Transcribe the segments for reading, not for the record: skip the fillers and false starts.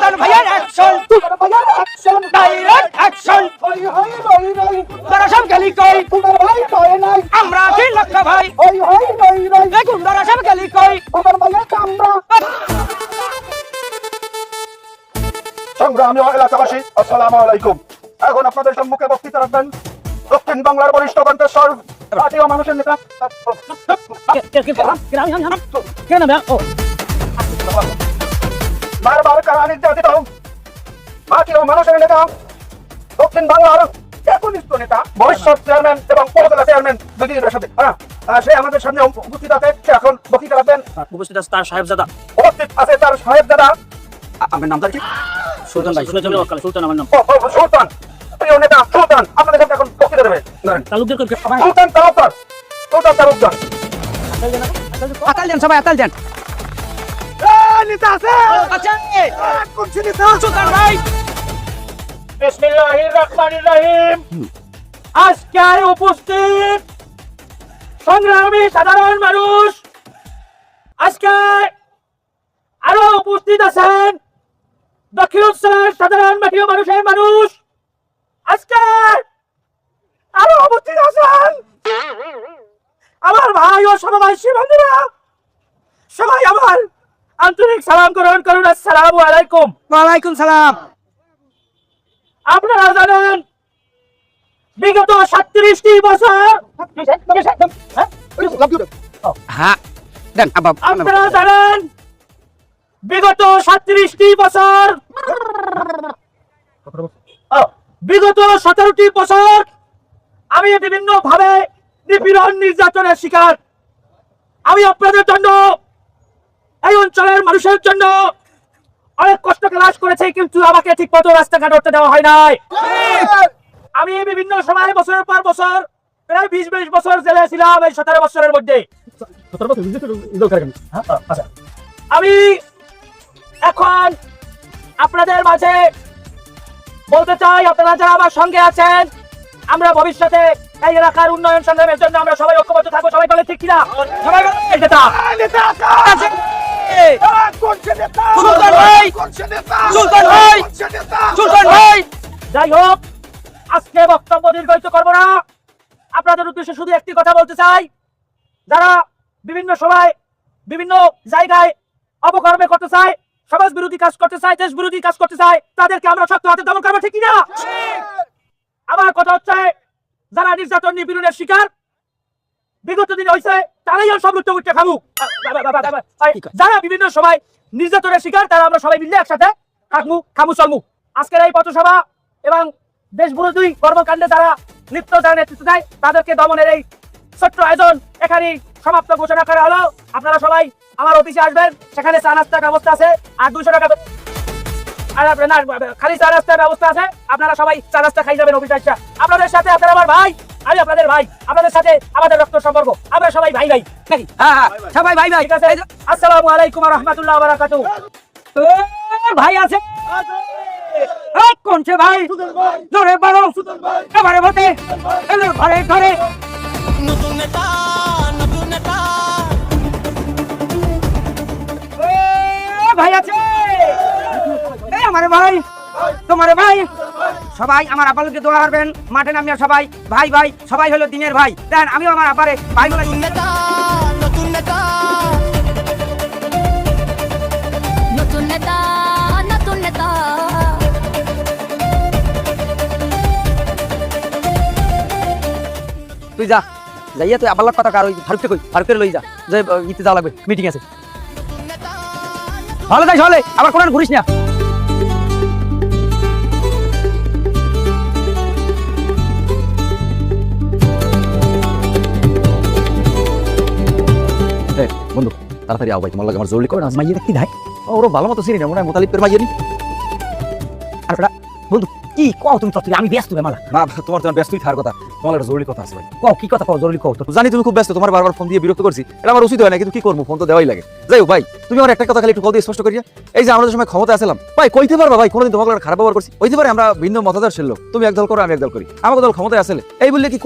সুলতান ভাইয়ের action direct action গুন্ডারা সব গেলি কই আমরা আছি লক্ষ্য ভাই এই গুন্ডারা সব গেলি কই সংগ্রামী এলাকাবাসী, আসসালামু আলাইকুম। এখন আপনাদের সম্মুখে বক্তৃতা রাখবেন দক্ষিণ বাংলার বরিষ্ঠ কণ্ঠস্বর জাতীয় মানুষের নেতা বারবার কারা নির্যাতিত জাতীয় মানুষের নেতা দক্ষিণ বাংলার একনিষ্ঠ নেতা ভবিষ্যৎ চেয়ারম্যান এবং উপজেলা চেয়ারম্যান দুদিনের সাথে সে আমাদের সামনে উপস্থিত আছে। সে এখন বক্তৃতা রাখবেন। উপস্থিত আছে তার সাহেবজাদা। উপস্থিত আছে তার সাহেবজাদা। আমার নামটা কি? সুলতান ভাই। সুলতান আমার নাম। সুলতান, প্রিয় নেতা সুলতান আপনাদের সামনে এখন বক্তৃতা দেবে। তালুকদার কই? সুলতান তালুকদার। সুলতান তালুকদার। আতাল দেন সবাই, আতাল দেন। নেতা আছে। আচ্ছা কোন নেতা? সুলতান ভাই। বিসমিল্লাহির রহমানির রহিম। আজকে উপস্থিত সংগ্রামী সাধারণ মানুষ, আজকে আরো উপস্থিত আছেন দক্ষিণ অঞ্চলের সাধারণ মাটিও মানুষের মানুষ, আজকে আরো উপস্থিত আছেন আমার ভাই ও সমবয়সী বন্ধুরা। সবাই আমার আন্তরিক সালাম গ্রহণ করুন। আসসালামু আলাইকুম। ওয়ালাইকুম সালাম। আপনারা জানেন বিগত 37টি বছর, হ্যাঁ দেন আপনারা জানেন বিগত 37টি বছর, বিগত 17টি বছর আমি বিভিন্ন ভাবে নিপীড়ন নির্যাতনের শিকার। আমি আপনাদের জন্য, এই অঞ্চলের মানুষের জন্য অনেক কষ্ট ক্লাস করেছি, কিন্তু আমাকে ঠিক মতো রাস্তাঘাট উঠতে দেওয়া হয় নাই। আমি বিভিন্ন সময় বছরের পর বছর প্রায় 20 বছর জেলে ছিলাম এই 17 বছরের মধ্যে। আমি এখন আপনাদের মাঝে বলতে চাই, আপনারা যারা আমার সঙ্গে আছেন, আমরা ভবিষ্যতে এই এলাকার উন্নয়ন সংগ্রামের জন্য আমরা সবাই ঐক্যবদ্ধ থাকবো। সবাই বলে ঠিক কিনা? সবাই বলে নেতা আছে। সুলতান ভাই, সুলতান ভাই, সুলতান ভাই। যাই হোক, আজকে বক্তব্য দীর্ঘায়িত করবো না। আপনাদের উদ্দেশ্যে শুধু একটি কথা বলতে চাই, যারা বিভিন্ন সময় বিভিন্ন জায়গায় অপকর্মে করতে চায়, সমাজ বিরোধী কাজ করতে চায়, দেশ বিরোধী কাজ করতে চায়, তাদেরকে আমরা শক্ত হাতে দমন করবো। ঠিক কিনা? আমার কথা হচ্ছে, যারা নির্যাতন নিপীড়নের শিকার বিগত দিন হয়েছে, তারাই সব লুটে উঠতে খাবো। যারা বিভিন্ন সময় নির্যাতনের শিকার, তারা আমরা সবাই মিলে একসাথে থাকবো, খামু চলমু। আজকের এই পথসভা এবং দেশ বিরোধী কর্মকাণ্ডে যারা লিপ্ত, যারা নেতৃত্ব দেয়, তাদেরকে দমনের এই ছোট্ট আয়োজন এখানেই সমাপ্ত ঘোষণা করা হলো। আপনারা সবাই আমার অফিসে আসবেন, সেখানে চা নাস্তার ব্যবস্থা আছে, আর 200 টাকা আর না খালি চা নাস্তার ব্যবস্থা আছে। আপনারা সবাই চা নাস্তা খাই যাবেন অফিসে আসা। আপনাদের সাথে আপনারা আমার ভাই, আমি আপনাদের ভাই, আপনাদের সাথে আমাদের রক্ত সম্পর্ক, আমরা সবাই ভাই ভাই নাকি? হ্যাঁ সবাই ভাই ভাই। ঠিক আছে। আসসালামু আলাইকুম ওয়া রাহমাতুল্লাহি ওয়া বারাকাতুহু। ভাই আছে কোনছে ভাই? জোরে বলো। এবারে বলতে ঘরে ঘরে নতুন নেতা, নতুন নেতা। ভাই আছে আমার ভাই, তোমার ভাই। সবাই আমার আপালকে দোয়া করবেন। মাঠে নামিয়া সবাই ভাই ভাই, সবাই হলো দিনের ভাই। দেন আমিও আমার আপারে ভাই বলে। নতুন নেতা, নতুন নেতা। নতুন নেতা, নতুন নেতা। তুই যা, যাইয়া তুই আপালার কথা কার ওই ফারুককে কই, ফারুককে লই যা, যে ইতে যাওয়া লাগবে, মিটিং আছে। ভালো যাই হলে আবার কোন ঘুরিস না। বন্ধু তাড়াতাড়ি আও ভাই, তোমার লাগে আমার জরুরি করে না। মাইয়ে কি দেয় ওর ভালো মতো চিনি না, মনে হয় মোতালিবের মাইয়ে নি। আর বন্ধু কি কও তুমি? তুই আমি ব্যস্ত মালা না, তোমার ব্যস্তই থাকার কথা, তোমার একটা জরুরি কথা আছে ভাই। কও কি কথা? কও জরুরি কও। তো জানি তুমি খুব ব্যস্ত, তোমার বারবার ফোন দিয়ে বিরক্ত করছি, এটা আমার উচিত হয় না, কিন্তু কি করবো, ফোন তো দেওয়াই লাগে। যাই হোক ভাই, তুমি আমার একটা কথা খালি একটু কল দিয়ে স্পষ্ট করিয়া, এই যে আমরা যে সময় ক্ষমতা আসলাম ভাই, কইতে পারবা ভাই কোনোদিন তোমাকে খারাপ ব্যবহার করছি? হইতে পারে আমরা ভিন্ন মতাদর্শের লোক, তুমি এক দল করো আমি এক দল করি, আমাকে দল ক্ষমতায় আসলে এই বললে কি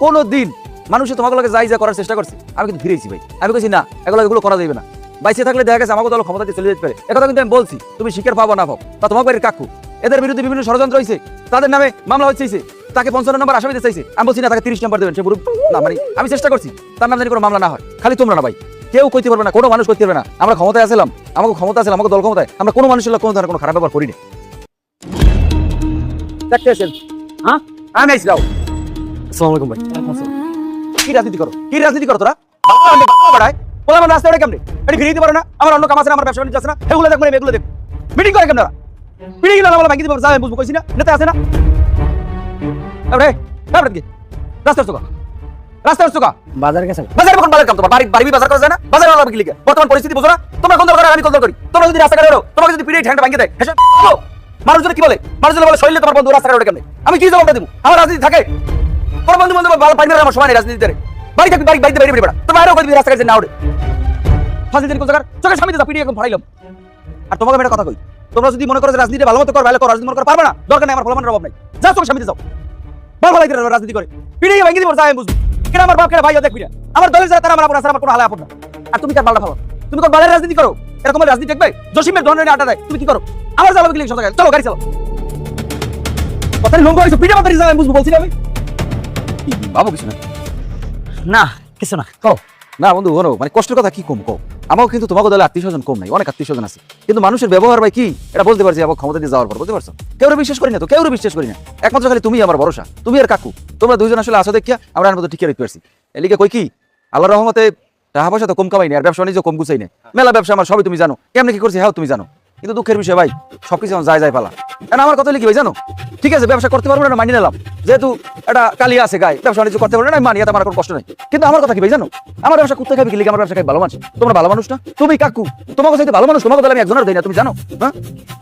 কোনোদিন মানুষে তোমাকে যাই যা করার চেষ্টা করছে? আমি কিন্তু ফিরেছি ভাই, আমি কইছি না এগুলো করা যাবে না। বাইসে থাকলে দেখা গেছে আমাকে দল ক্ষমতা দিয়ে চলে যেতে পারে, একথা কিন্তু আমি বলছি, তুমি শিকার পাবো না পাও তা তোমার বাড়ির কাকু। এদের বিরুদ্ধে বিভিন্ন ষড়যন্ত্র হয়েছে, তাদের নামে মামলা হচ্ছে, তাকে 55 নম্বর আসামি দিতে চাইছে, আমি বলছি না তাকে 30 নম্বর দেবেন, সে পুরো না মানে আমি চেষ্টা করছি তার নামে কোনো মামলা না হয়। খালি তোমরা না ভাই, কেউ কইতে পারবে না, কোনো মানুষ করতে পারবে না। আমরা ক্ষমতায় আসলাম, আমাকে ক্ষমতা আছে, আমাকে দল ক্ষমতায়, আমরা কোনো মানুষের কোনো ধরনের কোনো খারাপ ব্যবহার করি না। দেখতে আছেন হ্যাঁ, আমি আইছি রাও। আসসালামু আলাইকুম ভাই। কি রাজনীতি করো, কি রাজনীতি করো তোরা? বাড়ায় বলা আমার রাস্তায় কেমনে এটা ফিরে দিতে পারো না? আমার অন্য কাম আছে না, আমার ব্যবসা বাণিজ্য আছে না, এগুলো দেখবো এগুলো দেখো। মিটিং করে কেমন মিটিং গেলে বলা ভাঙি দিতে পারবো, যাই বুঝবো কইছি না, নেতা আছে না। রাস্তার চোখা, রাস্তার চোখা বাজার গেছে বাজারে কোন বাজার কাম তোমার? বাড়ি বাড়ি বাজার করা যায় না? বাজারে আলাদা কি লিখে? বর্তমান পরিস্থিতি বুঝো না? তোমরা কোন দল করো, আমি কোন দল করি? তোমরা যদি রাস্তা কাটো, তোমাকে যদি পিড়ে ঠ্যাংটা ভাঙিয়ে দেয়, হেসে মানুষ যদি কি বলে, মানুষ যদি বলে শরীরে তোমার বন্ধু রাস্তা কাটো কেমনে, আমি কি জবাবটা দেবো? আমার রাজনীতি থাকে, তোমার বন্ধু বন্ধু ভালো পাইবে আমার সময় নেই রাজনীতিতে। বাড়ি থাকবি বাড়ি বাড়িতে বেরিয়ে বেড়া, তোমার আরো কই রাস্তা কাটে না ওরে ফাঁসি দিন কোন জায়গার চোখের সামনে যা পিড়ে এখন ফাড়াইলাম। আর তোমাকে আমি একটা কথা কই, তোমরা যদি মনে করো যে রাজনীতি ভালো মতো কর, ভালো করো, রাজনীতি মনে করো পারবে না, দরকার নেই, আমার ফলমানের অভাব নাই, যা চোখের সামনে যাও, ভালো ভালো রাজনীতি করে পিড়ে ভাঙিয়ে দিব, যাই আমি বুঝবো কেন আমার বাপ কেন ভাইও দেখবি না, আমার দলের যারা তারা আমার আপন আছে, আমার কোনো হালে আপন না। আর তুমি কার বালটা ভালো, তুমি কোন বালের রাজনীতি করো? এরকম রাজনীতি দেখবে জসিমের ধরনের আটা দেয়, তুমি কি করো? আমার জ্বালাবে কি লিখে চলো গাড়ি চালাও, কথা লঙ্গ হয়েছে পিঠে মাতারি যাবে বুঝবো বলছি আমি বাবু কিছু না না কিছু না কও না বন্ধু হনো, মানে কষ্টের কথা কি কম কও। আমাও কিন্তু তোমাকে দলে আত্মীয় স্বজন কম নাই, অনেক আত্মীয় স্বজন আছে, কিন্তু মানুষের ব্যবহার ভাই কি এটা বলতে পারছি আমার ক্ষমতা দিয়ে যাওয়ার পর, বুঝতে পারছো? কেউ বিশ্বাস করি না তো, কেউ বিশ্বাস করি না, একমাত্র খালি তুমি আমার ভরসা, তুমি আর কাকু, তোমরা দুইজন আসলে আসো দেখিয়া আমরা মতো ঠিক রাখতে পারছি। এলিকে কই কি আল্লাহর রহমতে টাকা পয়সা তো কম কামাই না, আর ব্যবসা বাণিজ্য কম গুছাই না, মেলা ব্যবসা আমার সবই তুমি জানো, কেমনে কি করছি হ্যাঁ তুমি জানো, কিন্তু দুঃখের বিষয় ভাই সবকিছু যায় যায় পালা। এখন আমার কথা কি ভাই জানো, ঠিক আছে ব্যবসা করতে পারবো না মানি নিলাম, যেহেতু একটা কালি আছে গায়ে, ব্যবসা বাণিজ্য করতে পারবো না মানি, আমার কোনো কষ্ট নেই, কিন্তু আমার কথা কি ভাই জানো, আমার ব্যবসা করতে খাবি কি লিখে, আমার ব্যবসা খাই ভালো মানুষ, তোমরা ভালো মানুষ না, তুমি কাকু তোমাকে চাইতে ভালো মানুষ, তোমাকে আমি একজনের দেই না, তুমি জানো হ্যাঁ।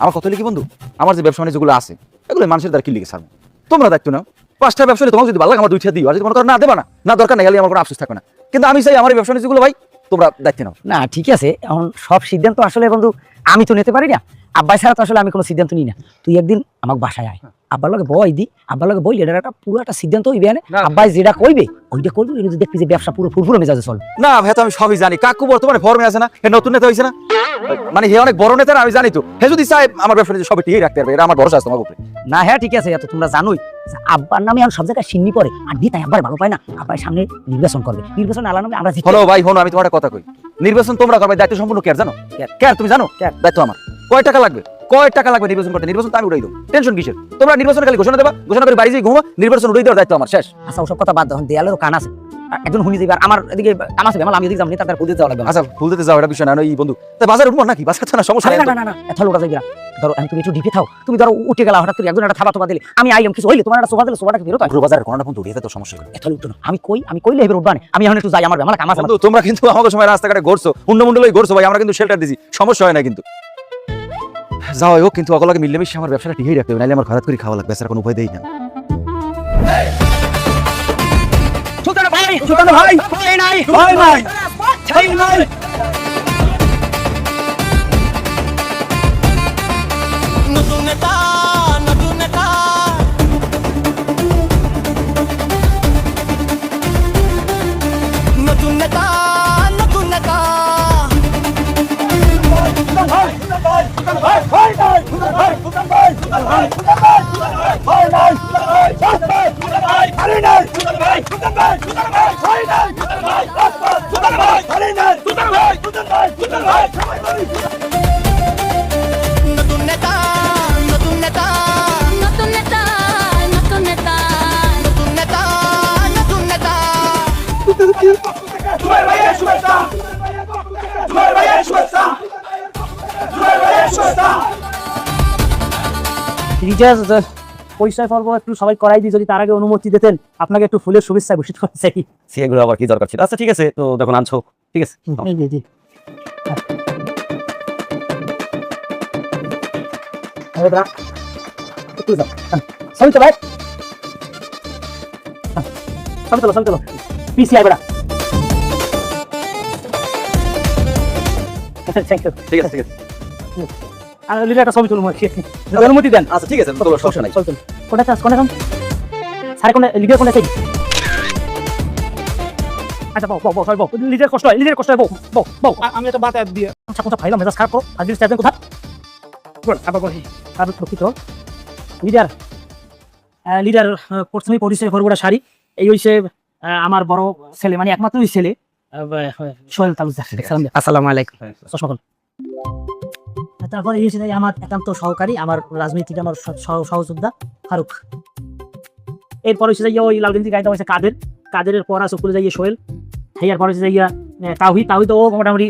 আমার কথা লিখি বন্ধু, আমার যে ব্যবসা বাণিজ্যগুলো আছে এগুলো মানুষের দ্বারা কি লিখে ছাড়বো, তোমরা দায়িত্ব নাও, 5টা ব্যবসা তোমাকে যদি ভালো লাগে আমার 2টা দিও, আর যদি মনে করো না দেবা না দরকার নেই, আমার কোনো আফসোস থাকবে না, কিন্তু আমি চাই আমার ব্যবসা বাণিজ্যগুলো ভাই তোমরা দায়িত্ব নাও। না ঠিক আছে, এখন সব সিদ্ধান্ত আসলে বন্ধু আমি তো নিতে পারি না, আব্বাই ছাড়া তো আসলে আমি কোনো সিদ্ধান্ত নিই না। তুই একদিন আমাকে বাসায় আয়, আব্বার লগে বই দি, আব্বার লগে বই এটা একটা পুরো একটা সিদ্ধান্ত হইবে না, আব্বাই যেটা কইবে ওইটা করবি, কিন্তু দেখবি যে ব্যবসা পুরো ফুরফুরে মেজাজে চলবে। না ভাই তো আমি সবই জানি, কাকু বর্তমানে ফর্মে আছে না, হে নতুন নেতা হয়েছে না, মানে হে অনেক বড় নেতা না, আমি জানি তো, হে যদি চাই আমার ব্যবসা সবই ঠিক রাখতে পারবে, এটা আমার ভরসা আছে তোমার উপরে। না হ্যাঁ ঠিক আছে, এত তোমরা জানোই যে আব্বার নামে এখন সব জায়গায় সিন্নি পড়ে, আর দি তাই আব্বার ভালো পায় না, আব্বার সামনে নির্বাচন করবে, নির্বাচন আলার নামে আমরা জিতবো। হলো ভাই হলো, আমি তোমার একটা কথা কই, নির্বাচন তোমরা করবে, দায়িত্ব সম্পূর্ণ কেয়ার জানো, কেয়ার তুমি জানো, দায়িত্ব আমার। কয় টাকা লাগবে, কয় টাকা লাগবে নির্বাচন করতে, নির্বাচন তো আমি উড়াই দেবো, টেনশন কিসের, তোমরা নির্বাচন খালি ঘোষণা দেবা, ঘোষণা করে বাড়ি যাই ঘুমো, নির্বাচন উড়াই দেওয়ার দায়িত্ব আমার, শেষ। আচ্ছা ওসব কথা বাদ দাও, দেয়ালেরও কান আছে, একজন শুনি যাবে, আর আমার এদিকে কাম আছে, আমি এদিকে যাবো, তার বুঝতে যাওয়া লাগবে। আচ্ছা ভুল দিতে যাও এটা বিষয় না, এই বন্ধু তাই বাজারে উঠবো নাকি, বাজার তো না সমস্যা না না না না এত লোটা যাইবে না, ধরো তুমি একটু ডিপে থাও, তুমি ধরো উঠে গেলা হঠাৎ করে একজন একটা থাবা তোবা দিলে, আমি আইলাম কিছু হইলে তোমার একটা সোফা দিলে সোফাটাকে বেরোতো, পুরো বাজারে কোনটা ফোন দৌড়িয়ে তো সমস্যা হবে, এত উঠতো না, আমি কইলে এবার উঠবা না, আমি এখন একটু যাই, আমার কাম আছে। বন্ধু তোমরা কিন্তু আমাকে সময় রাস্তাঘাটে ঘুরছো, হুন্ডমুন্ডলই ঘুরছো ভাই, আমরা কিন্তু শেল্টার দিছি, সমস্যা হয় না কিন্তু। যাও হোক, কিন্তু অগলাকে মিলেমিশে আমার ব্যবসাটা ঠিকই রাখতে হবে, নাহলে আমার খারাপ করে খাওয়া লাগবে, বেচারা কোনো উপায় দেই না। সুলতান ভাই ভয় নাই ভয় নাই ভয় নাই। নতুন নেতা নতুন নেতা নতুন নেতা নতুন নেতা নতুন নেতা নতুন নেতা নতুন নেতা নতুন নেতা নতুন নেতা নতুন নেতা রিচার্জ পয়সা পর্ব একটু সবাই করাই দিই, যদি তার আগে অনুমতি দিতেন, আপনাকে একটু ফুলের শুভেচ্ছা ঘোষিত করতে চাই। সেগুলো আবার কি দরকার ছিল? আচ্ছা ঠিক আছে, তো যখন আনছো ঠিক আছে। জি জি সবই তো ভাই, সবই চলো পিসিআই বেড়া। Thank you. ঠিক আছে ঠিক আছে। আর লিলে একটা ছবি তুলবো, অনুমতি দেন। আচ্ছা ঠিক আছে, তোলো, সমস্যা নাই। চল কোনটা চাস কোনটা কম সারে কোনটা লিডার কোনটা চাই আচ্ছা বউ বউ বউ সরি বউ লিডার কষ্ট হয় বউ বউ বউ আমি একটা বাতাস দিয়ে আচ্ছা কোথা ফাইলাম মেজাজ খারাপ করো আর দিস চাইবেন কোথা আবার বলি আর প্রকৃত লিডার লিডার প্রথমেই পরিচয় করবোটা শাড়ি এই হইছে আমার বড় ছেলে মানে একমাত্রই ছেলে সোহেল তালুকদার সালাম দিয়া আসসালামু আলাইকুম চশমা খোল। তারপরে এই হচ্ছে আমার একান্ত সহকারী আমার রাজনীতিতে আমার সহযোদ্ধা ফারুক। এরপর হচ্ছে যাইয়া ওই লালগঞ্জি গাড়িটা হয়েছে কাদেরের পর আছে উপরে যাইয়া সোহেল হেয়ার পর হচ্ছে যাইয়া তাওহিদ তো ও মোটামুটি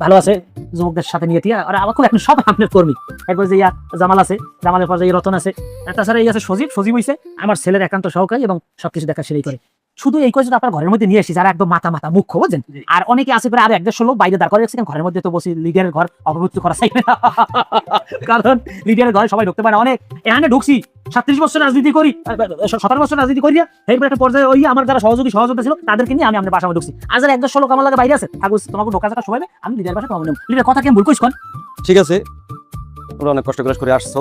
ভালো আছে যুবকদের সাথে নিয়ে টিয়া আর আমার খুব এখন সব আপনার কর্মী। এরপর যাইয়া জামাল আছে, জামালের পর যাইয়া রতন আছে, তাছাড়া এই আছে সজীব হইছে আমার ছেলের একান্ত সহকারী এবং সবকিছু দেখা সেটাই করে। শুধু এই কয়েকজন আপনার ঘরের মধ্যে নিয়ে এসেছি যারা একদম মাথা মুখ্য বুঝছেন। আর অনেকে আছে প্রায় আর 1-1.5 লোক বাইরে দাঁড় করে রাখছেন ঘরের মধ্যে, তো বসে লিডারের ঘর অপমৃত্যু করা চাইবে না কারণ লিডারের ঘরে সবাই ঢুকতে পারে। অনেক এখানে ঢুকছি 37 বছর রাজনীতি করি, 17 বছর রাজনীতি করি, এরপর একটা পর্যায়ে ওই আমার যারা সহযোদ্ধা ছিল তাদেরকে নিয়ে আমি আমাদের বাসায় ঢুকছি। আজ আর 1-1.5 লোক আমার লাগে বাইরে আছে থাকবো, তোমাকে ঢোকা থাকা সময় আমি লিডারের বাসা তোমাকে লিডার কথা কেমন ভুল কইস কোন? ঠিক আছে, তোমরা অনেক কষ্ট করে আসছো,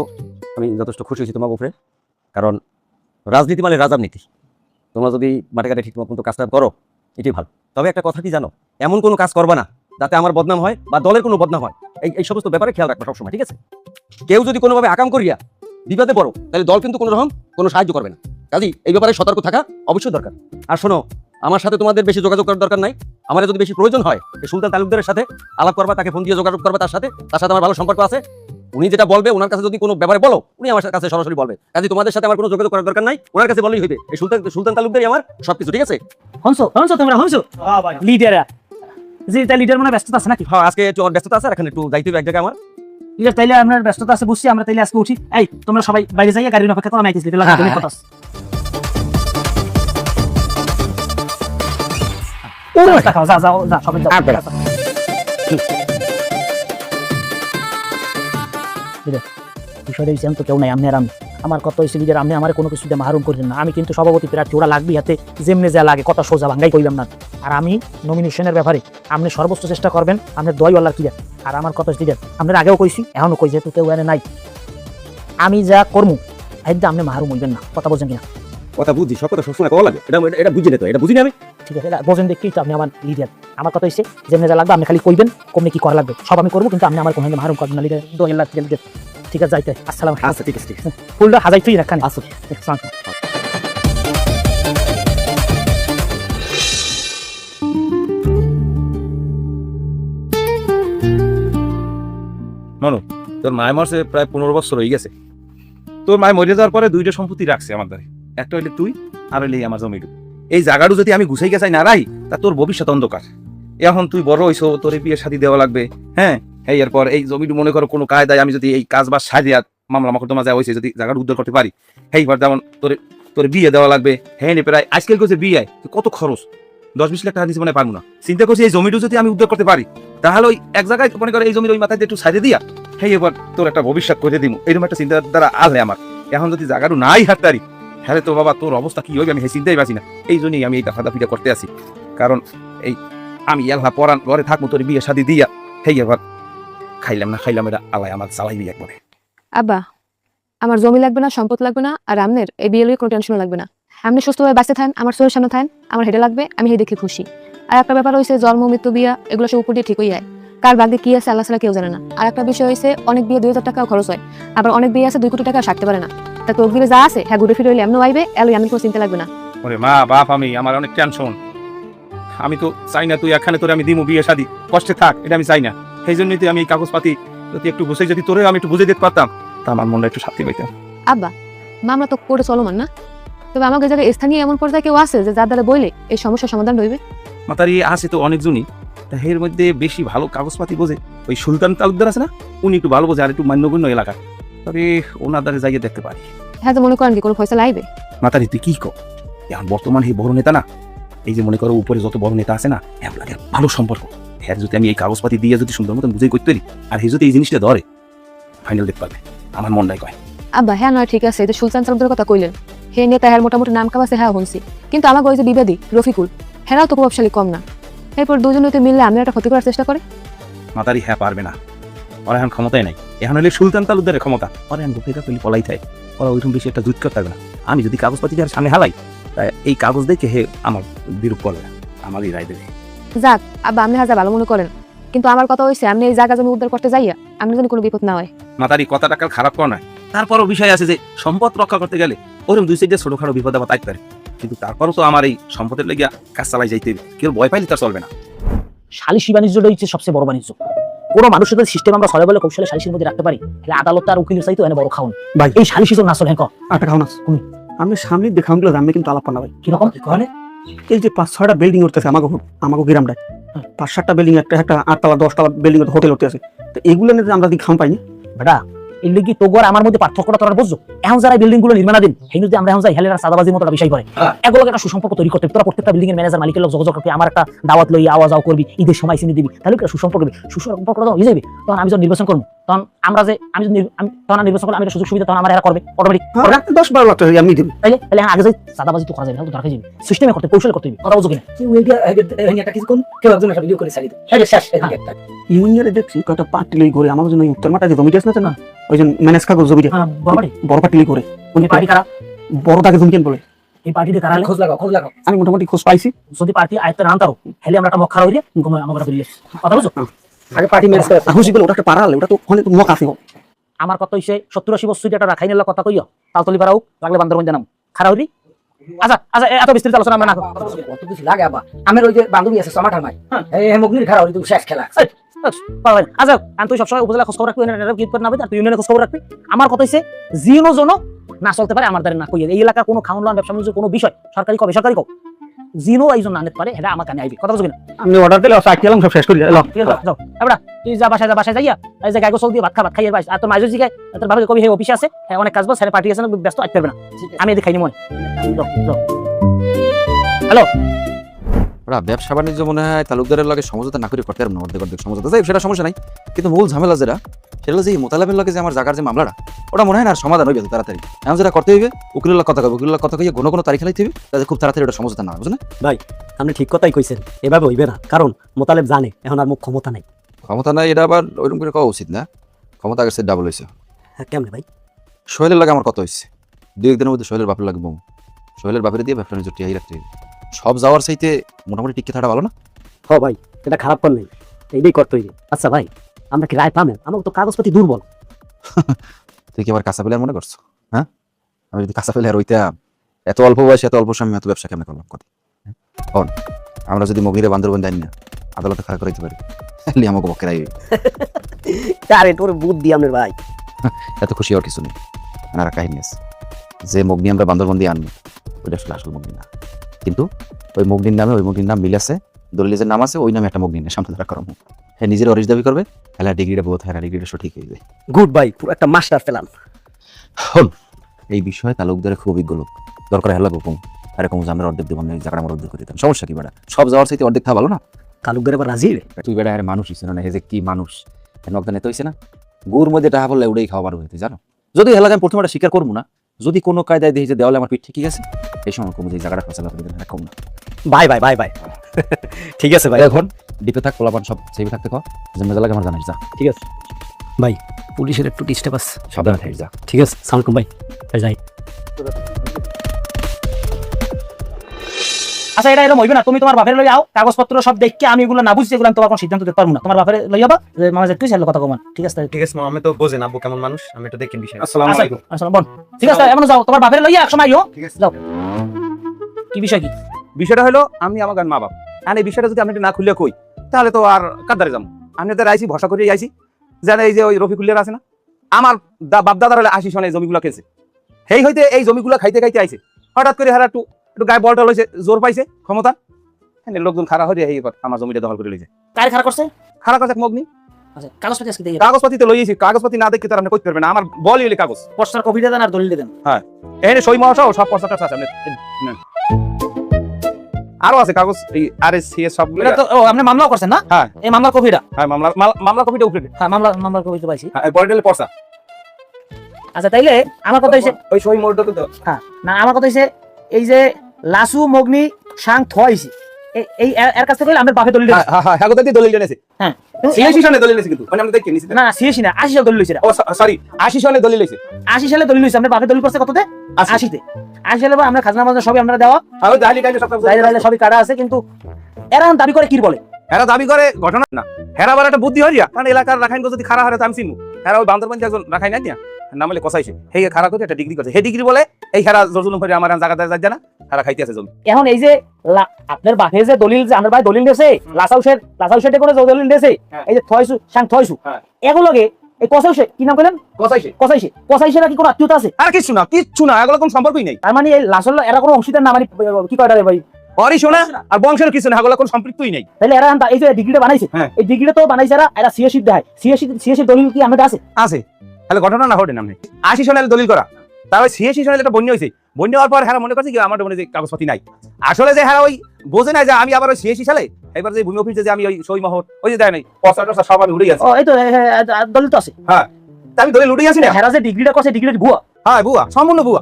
আমি যথেষ্ট খুশি হয়েছি তোমার উপরে। কারণ রাজনীতি মানে রাজনীতি, তোমরা যদি মাঠে ঘাটে ঠিক মতো কাজটা করো এটাই ভালো। তবে একটা কথা কি জানো, এমন কোনো কাজ করবা না যাতে আমার বদনাম হয় বা দলের কোনো বদনাম হয়। এই সমস্ত ব্যাপারে খেয়াল রাখবা সবসময়, ঠিক আছে? কেউ যদি কোনোভাবে আকাম করিয়া বিপদে পড়ো তাহলে দল কিন্তু কোনো রকম কোনো সাহায্য করবে না। কাজেই এই ব্যাপারে সতর্ক থাকা অবশ্যই দরকার। আর শোনো, আমার সাথে তোমাদের বেশি যোগাযোগ করার দরকার নাই। আমার যদি বেশি প্রয়োজন হয় সুলতান তালুকদারের সাথে আলাপ করবা, তাকে ফোন দিয়ে যোগাযোগ করবা, তার সাথে আমার ভালো সম্পর্ক আছে। উনি যেটা বলবে, ওনার কাছে যদি কোনো ব্যাপারে বলো উনি আমার কাছে সরাসরি বলবে। কাজে তোমাদের সাথে আমার কোনো যোগাযোগ করার দরকার নাই, ওনার কাছে বললেই হইবে। এই সুলতান তালুকদারই আমার সবকিছু, ঠিক আছে? হনছো তোমরা হনছো লিডার যে তাই লিডার মনে ব্যস্ততা আছে নাকি? হ্যাঁ, আজকে একটু ব্যস্ততা আছে, এখানে একটু যাইতে হবে এক জায়গায় আমার। লিডার তাইলে আপনার ব্যস্ততা আছে বুঝছি, আমরা তাইলে আজকে উঠি। এই তোমরা সবাই বাইরে যাইয়া গাড়ির অপেক্ষা করো, আমি আইতেছি লিডার তুমি কথা যা সবাই যাও। বিষয়টা হচ্ছে তো কেউ নাই, আমি আর আমি। আমার কথা হয়েছে লিডার আপনি আমার কোনো কিছু দিয়ে মাহরুম করেন না। আমি কিন্তু সভাপতি প্রার্থী, ওরা লাগবে হাতে যেমনে যা লাগে কথা সোজা ভাঙ্গাই কইলাম না। আর আমি নমিনেশনের ব্যাপারে আপনি সর্বোচ্চ চেষ্টা করবেন, আপনার দোয়াল্লার ক্লিয়ার। আর আমার কথা লিডার আপনার আগেও কইছি এখনো কই, যেহেতু কেউ এনে নাই আমি যা করবো একদম আপনি মাহরুম হইবেন না। কথা বলছেন কিনা? কথা বুঝি, সব কথা সবসময় কওয়া লাগে, এটা বুঝি না তো, এটা বুঝিনি আমি। ঠিক আছে, এটা বোঝেন দেখতেই তো আপনি আমার লিডার। আমার কথা হচ্ছে যেমনি যা লাগবে আপনি খালি কইবেন, কমনে কি করা লাগবে সব আমি করবো, কিন্তু আপনি আমার কোনো মাহরুম করবেন না লিডার। দোয়াল্লার লিডার ঠিক আছে, যাইতে আসসালাম। আচ্ছা ঠিক আছে, ঠিক আছে। ফুলটা হাজাই তুই রাখান আসো। মনু, তোর মায় মরছে প্রায় 15 বছর হয়ে গেছে। তোর মায় মরে যাওয়ার পরে 2টা সম্পত্তি রাখছে আমার দ্বারে, একটা হইলে তুই আর হইলে আমার জমিটু। এই জায়গাটু যদি আমি গুছাই গেছাই না রাই তা তোর ভবিষ্যৎ অন্ধকার। এখন তুই বড় হইছো, তোর বিয়ে শাদী দেওয়া লাগবে। হ্যাঁ, এরপর এই জমিটু মনে করো কোনো কায়দায় আমি যদি এই কাজ বা সাজিয়া মামলা মকদ্দমা যা হয়েছে যদি জায়গাটা উদ্ধার করতে পারি, এইবার যেমন তোর বিয়ে দেওয়া লাগবে। হ্যাঁ, প্রায় আজকাল করছে বিয়ে কত খরচ, 10-20 লাখ টাকা নিচে মনে পারবো না। চিন্তা করছি এই জমিটু যদি আমি উদ্ধার করতে পারি তাহলে ওই এক জায়গায় মনে করো এই জমির ওই মাথায় একটু সাইডে দিয়া এবার তোর একটা ভবিষ্যৎ করে দিব, এরকম একটা চিন্তা দ্বারা আসলে আমার। এখন যদি জায়গাটা নাই হাততারি হ্যাঁ তো বাবা তোর অবস্থা কি হইবে আমি চিন্তাই পাচ্ছি না। এই জন্যই আমি এই দাফাদাফিটা করতে আছি, কারণ এই আমি এলহা পরান ঘরে থাকবো তোর বিয়ে শাদী দিয়া এবার খাইলাম না খাইলাম এটা আলাই আমার চালাইবি একবারে। আব্বা, আমার জমি লাগবে না, সম্পদ লাগবে না, আর আমনের এই বিয়ে লইয়ে কোনো টেনশন লাগবে না। আপনি সুস্থভাবে বাঁচতে থাকেন, আমার চোখের সামনে থাকেন, আমার হেডে লাগবে, আমি হেডে দেখে খুশি। আর একটা ব্যাপার হয়েছে জন্ম মৃত্যু বিয়া এগুলো সব উপর দিয়ে ঠিক হয়ে যায়, কার ভাগ্যে কি আছে আল্লাহ ছাড়া কেউ জানে না। আর একটা বিষয় হয়েছে অনেক বিয়ে 2000 টাকাও খরচ হয়, আবার অনেক বিয়ে আছে 2 কোটি টাকা সারতে পারে না। তা তোর দিবে যা আছে হ্যাঁ ঘুরে ফিরে হইলে এমন আইবে, এলো আমি কোনো চিন্তা লাগবে না। ওরে মা বাপ, আমি আমার অনেক টেনশন। আমি তো চাই না তুই এখানে তোরে আমি দিমু বিয়ে শাদী কষ্টে থাক, এটা আমি চাই না। সেই জন্যই তুই আমি এই কাগজপাতি যদি একটু বসে যদি তোরে আমি একটু বুঝে দিতে পারতাম তা আমার মনটা একটু শান্তি পাইতাম। আব্বা, মামলা তো কোর্টে চলমান না, তবে আমাকে জায়গায় স্থানীয় এমন পর্যায়ে কেউ আছে যে যার দ্বারা বইলে এই সমস্যার সমাধান হইবে? মাতারি আছে তো অনেকজনই, তা এর মধ্যে বেশি ভালো কাগজপাতি বোঝে ওই সুলতান তালুকদার আছে না, উনি একটু ভালো বোঝে, আর একটু মান্যগণ্য এলাকা। তবে ওনার দ্বারা যাইয়ে দেখতে পারি। হ্যাঁ, তো মনে করেন কি কোনো ফয়সালা আইবে? মাতারি তুই কি কর, এখন বর্তমান এই বড় নেতা না, এই যে মনে করো উপরে যত বড় নেতা আছে না, এর লাগে ভালো সম্পর্ক। হ্যাঁ, যদি আমি এই কাগজপাতি দিয়ে যদি সুন্দর মতন বুঝাই করতে পারি আর হে যদি এই জিনিসটা ধরে ফাইনাল দেখতে পারবে, আমার মনটাই কয়। আব্বা হ্যাঁ নয় ঠিক আছে, এটা সুলতান তালুকদারের কথা কইলেন, হে নেতা হ্যাঁ মোটামুটি নাম কাম আছে, হ্যাঁ শুনছি। কিন্তু আমাকে ওই যে বিবাদী রফিকুল, হ্যাঁ তো প্রভাবশালী কম না। এরপর দুজন হইতে মিললে আমি একটা ক্ষতি করার চেষ্টা করে। মাতারি হ্যাঁ পারবে না, ওরা এখন ক্ষমতায় নাই। এখন হলে সুলতান তালুকদারের ক্ষমতা, ওরা এখন গোপেটা পেলে পলাই থাকে, ওরা ওইরকম বেশি একটা জুত করতে পারবে না। আমি যদি কাগজপাতি যার সামনে হালাই এই কাগজ দেখে হে আমার বিরূপ করবে। আমারই রায় দেবে। যাক আব্বা আপনি হাজার ভালো মনে করেন, কিন্তু আমার কথা হয়েছে আপনি এই জায়গা জমি উদ্ধার করতে যাইয়া আপনি যেন কোনো বিপদ না হয়। মাতারি কথাটা কাল খারাপ কর নয়, তারপরও বিষয় আছে যে সম্পদ রক্ষা করতে গেলে ওরকম দুই সাইডে ছোটখাটো বিপদ আবার তাই পারে, কিন্তু তারপরও তো আমার এই সম্পদের লেগে কাজ চালাই যাইতে হবে, কেউ ভয় পাইলে তার চলবে না। সালিসি বাণিজ্যটাই হচ্ছে সবচেয়ে বড় বাণিজ্য। কোনো মানুষের যদি সিস্টেম আমরা সরে বলে কৌশলে সালিসির মধ্যে রাখতে পারি, তাহলে আদালত আর উকিলের চাইতে এনে বড় খাওন ভাই। এই সালিসি তো না চলে হ্যাঁ আটা খাও না আমি সামনে দেখাউন গুলো আমি কিন্তু আলাপ না ভাই। কিরকম কলে এই যে 5-6টা বিল্ডিং উঠতেছে আমাকে গ্রামটায়, 5-7টা বিল্ডিং, একটা 8তলা 10তলা বিল্ডিং হোটেল উঠতেছে, তো এগুলো নিয়ে আমরা খাম পাইনি বেটা। এর লিগে তোর আমার মধ্যে পার্থক্যটা তোরা বুঝছো। এখন যারা বিল্ডিং গুলো নির্মাণাধীন সেই যদি আমরা এখন যাই হেলেরা সাদাবাজির মতো বিষয় করে এগুলো একটা সুসম্পর্ক তৈরি করতে, তোরা প্রত্যেকটা বিল্ডিং এর ম্যানেজার মালিকের লোক যোগাযোগ করবি, আমার একটা দাওয়াত লই আওয়াজ আও করবি, ঈদের সময় চিনি দিবি, তাহলে একটা সুসম্পর্কটা হয়ে যাবে। তখন আমি যখন নির্বাচন করবো তখন আমরা যে তখন নির্বাচন করলে আমি একটা সুযোগ সুবিধা তখন আমার এরা করবে অটোমেটিক 10-12 লাখ টাকা আমি দেবো। তাইলে তাহলে আগে যাই সাদাবাজি তো করা যাবে না, তো দরকার যাবে সিস্টেমে করতে কৌশল করতে হবে। কথা বুঝো কিনা ইউনিয়নে দেখছি কয়েকটা পার্টি লই করে আমার জন্য উত্তর মাঠে যে জমিটা আছে না, ওই যে ম্যানেজ কাগজ জমিটা বড় পার্টি লই করে পার্টি কারা বড় তাকে জমি কেন বলে এই পার্টিতে কারা খোঁজ লাগাও আমি মোটামুটি খোঁজ পাইছি। যদি পার্টি আয়ত্তে না আনতারো হেলে আমরা একটা মক্কা হইলে আমরা দিল্লি কথা বুঝো। আগে পার্টি ম্যানেজ করে খুশি বলে ওটা একটা পাড়া ওটা তো ওখানে তো মক আছে। আমার কথা হইছে 70-80 বছর একটা রাখাই নিলা কথা কইও তালতলি পাড়াও লাগলে বান্দরবন জানাম খারা হইলি। আচ্ছা আচ্ছা এত বিস্তৃত আলোচনা আমরা না কত কিছু লাগে আবার আমার ওই যে বান্ধবী আছে সমাঠার মাই এই মগ্নির খারাপ হইতো শেষ খেলা। আচ্ছা আমি তুই সবসময় উপজেলা খোঁজ খবর রাখবি, কি করে না তুই ইউনিয়নে খোঁজ খবর রাখবি। আমার কথা হইছে জিনো জনো না চলতে পারে আমার দ্বারা না কইয়ে এই এলাকার কোনো খাওয়ান ব্যবসা বাণিজ্য কোনো বিষয় সরকারি কবে সরকারি কো জিনো এইজন না নিতে পারে এটা আমার কানে আইবি কথা বুঝবি না। আমি অর্ডার দিলে সাইকেল সব শেষ করে যাও এবড়া তুই যা বাসায় যাইয়া এই যে গায়ক চল দিয়ে ভাত খাইয়ে বাইস আর তোর মাঝে জিগায় তোর বাবা কবি হে অফিসে আছে হ্যাঁ অনেক কাজ বাস পার্টি আছে ব্যস্ত আইতে পারবে না আমি এদিকে খাইনি মনে। হ্যালো ওরা ব্যবসা বাণিজ্য মনে হয় তালুকদারের লগে সমঝোতা না করে করতে পারবো না, অর্ধেক সমঝোতা যাই সেটা সমস্যা নাই, কিন্তু মূল ঝামেলা যেটা সেটা হলো যে মোতালাবের লগে যে আমার জায়গার যে মামলাটা ওটা মনে হয় না আর সমাধান হইবে তাড়াতাড়ি। এখন যেটা করতে হইবে উকিলের কথা কবে উকিলের কথা কইয়ে কোনো তারিখ লাইতে হবে তাদের খুব তাড়াতাড়ি ওটা সমঝোতা না বুঝলেন ভাই আপনি ঠিক কথাই কইছেন, এভাবে হইবে না, কারণ মোতালেব জানে এখন আর মুখ ক্ষমতা নাই। ক্ষমতা নাই এটা আবার ওইরকম করে কওয়া উচিত না, ক্ষমতা আগের ডাবল হয়েছে। হ্যাঁ কেমনে ভাই? সোহেলের লাগে আমার কথা হয়েছে 2 দিনের মধ্যে সোহেলের বাপের লাগে বোম, সোহেলের বাপের দিয়ে ব্যবসা বাণিজ্য টিয়াই রাখতে সব যাওয়ার চাইতে মোটামুটি টিকে থাকা ভালো না। হ ভাই এটা খারাপ কর নেই, এইটাই করতে হইবে। আচ্ছা ভাই আমরা কি রায় পাবেন? আমার তো কাগজপাতি দুর্বল। তুই কি আবার কাঁচা পেলে মনে করছো? হ্যাঁ আমি যদি কাঁচা পেলে আর হইতাম এত অল্প বয়সে এত অল্প সময় এত ব্যবসা কেমন করলাম কথা। আমরা যদি মগিরে বান্দরবন দেন না আদালতে খাড়া করাইতে পারি আমাকে পক্ষে রাই আরে তোর বুদ্ধি আমার ভাই। এত খুশি হওয়ার কিছু নেই, আর কাহিনী আছে যে মগ্নি আমরা বান্দরবন দিয়ে আনবো ওইটা আসলে আসল মগ্নি না, কিন্তু ওই মগ্নির নামে ওই মগ্নির নাম মিল আছে, দলিলের নাম আছে, ওই নামে একটা মগ্নিনের সামনে ধরা করাবো। হ্যাঁ নিজের অরিজ দাবি করবে হ্যাঁ ডিগ্রিটা বহুত হ্যাঁ ডিগ্রিটা সঠিক হয়ে যায়। গুড ভাই পুরো একটা মাস্টার পেলাম। এই বিষয়ে তালুকদারে খুব অভিজ্ঞ লোক দরকার হেলা গোপন এরকম আমরা অর্ধেক দেবো না জায়গাটা আমরা অর্ধেক করে দিতাম, সমস্যা কি বেড়া সব যাওয়ার চাইতে অর্ধেক থাকা ভালো না। তালুকদার এবার রাজি রে তুই বেড়া আরে মানুষ হিসেবে না যে কি মানুষ নকদা নেতা হয়েছে না গুর মধ্যে টাকা বললে ওটাই খাওয়া হইতে জানো। যদি এলাকায় আমি প্রথমে স্বীকার করবো না, যদি কোনো কায়দায় দেখি যে দেওয়ালে আমার পিঠ ঠিক আছে এই সময় কমে যে জায়গাটা ফসলা করে দেবেন কম না। ভাই ভাই ভাই ভাই ঠিক আছে ভাই, এখন ডিপে থাক পোলাপান সব সেভে থাকতে কর যে মেজা লাগে আমার জানিস যা। ঠিক আছে ভাই পুলিশের একটু ডিস্টার্ব আছে, সাবধানে থাকিস যা। ঠিক আছে সালামালাইকুম ভাই যাই। আচ্ছা এটা এরকম হইবে না, তুমি তোমার বাপের লই আও কাগজপত্র সব দেখকে আমি এগুলো না বুঝছি এগুলো আমি তোমার কোনো সিদ্ধান্ত দিতে পারবো না, তোমার বাপের লই যাবা যে মামা যে তুই ছেলে কথা কমান ঠিক আছে। ঠিক আছে আমি তো বোঝেন আব্বু কেমন মানুষ, আমি এটা দেখেন বিষয়। আসসালামু আলাইকুম। আসসালাম বোন ঠিক আছে এমন যাও তোমার বাপের লইয়া এক সময় আইও যাও। কি বিষয় কি? বিষয়টা হলো আমি আমার মা বাপ আর এই বিষয়টা যদি আপনি না খুলে কই তাহলে তো আর কাদ্দারে যাবো। আমি তো আইসি ভরসা করে আইসি জানে এই যে ওই রফিকুল্লার আছে না আমার বাপদাদার হলে 80 সনে এই জমিগুলো খেয়েছে, সেই হইতে এই জমিগুলো খাইতে খাইতে আইছে হঠাৎ করে হারা একটু গায়ে বলটা লইছে জোর পাইছে ক্ষমতা লোকজন খারাপ হয়ে এই আমার জমিটা দখল করে লইছে। কার খারাপ করছে? খারাপ করছে মগ্নি। আচ্ছা কাগজপত্র আজকে দেই, কাগজপাতি তো লইয়েছি, কাগজপাতি না দেখতে তার আপনি কইতে পারবেন না, আমার বলই হইলে কাগজ পোস্টার কপি দেন আর দলিল দেন। হ্যাঁ এখানে সই মহাশয় সব পোস্টারটা আছে আপনি নেন। আরো আছে কাগজ এই আরএসসিএস সবগুলো। এটা তো ও আপনি মামলাও করছেন না? হ্যাঁ এই মামলার কপিটা। হ্যাঁ মামলা কপিটা উপরে হ্যাঁ মামলার কপি তো পাইছি। হ্যাঁ বড়ডেলে পড়ছা। আচ্ছা তাইলে আমার কথা হইছে ওই সই মোড়টা তো হ্যাঁ না আমার কথা হইছে এই যে লাসু মগ্নি সাং থইছি এই এর কাছ থেকে আমার বাপে দলিল হ্যাঁ হ্যাঁ হ্যাঁ হ্যাঁ কোথায় দলিল এনেছে হ্যাঁ সিএসি সনে দলিল এনেছে কিন্তু মানে আমরা দেখে নিছি না সিএসি না 80 সালে দলিল হইছে ও সরি 80 সনে দলিল হইছে 80 সালে দলিল হইছে আমরা বাপে দলিল করছে কততে 80 তে 80 সালে আমরা খাজনা মাজনা সবই আমরা দেওয়া আর দালি টাইলে সব দাইলে সবই কাটা আছে কিন্তু এরা দাবি করে কি বলে হেরা দাবি করে ঘটনা না হেরা আবার একটা বুদ্ধি হইয়া কারণ এলাকার রাখাইন যদি খারাপ হারে তো আমি চিনবো হেরা ওই বান্দরবান একজন রাখাই না দিয়া নাম হলে কসাইছে হে খারাপ করে একটা ডিগ্রি করছে হে ডিগ্রি বলে এই হেরা জজুলুম করে আমার জায়গা যায় না হেরা খাইতে আছে জমি এখন এই যে আপনার বাপে যে দলিল যে আমার ভাই দলিল দিয়েছে লাসাউশের করে যে দলিল দিয়েছে এই যে থয়সু এগুলোকে এই কসাইছে কি নাম কইলেন কসাইছে নাকি কোনো আত্মীয়তা আছে আর কিচ্ছু না এগুলো কোনো সম্পর্কই নাই তার মানে এই লাসল এরা কোনো অংশীদার না মানে কি কয়টা রে ভাই অরি শোনা আর বংশের কিছু না এগুলো কোনো সম্পৃক্তই নাই তাহলে এরা এই যে ডিগ্রিটা বানাইছে হ্যাঁ। এই ডিগ্রিটা তো বানাইছে এরা সিএসি দেয় সিএসি দলিল কি আমাদের আছে আছে তাহলে ঘটনা না ঘটে নামে 80 সনের দলিল করা তারপর 86 সনের একটা বন্যা হয়েছে বন্যা হওয়ার পর হেরা মনে করছে কি আমার মনে যে কাগজপাতি নাই আসলে যে হেরা ওই বোঝে না যে আমি আবার ওই 86 সালে এবার যে ভূমি অফিসে যে আমি ওই সই মহর ওই যে দেয় নাই পয়সাটা সব আমি উড়ে গেছে ও এই তো দলিল তো আছে হ্যাঁ তা আমি দলিল উড়ে গেছি না হেরা যে ডিগ্রিটা করছে ডিগ্রিটা ভুয়া হ্যাঁ বুয়া সম্পূর্ণ বুয়া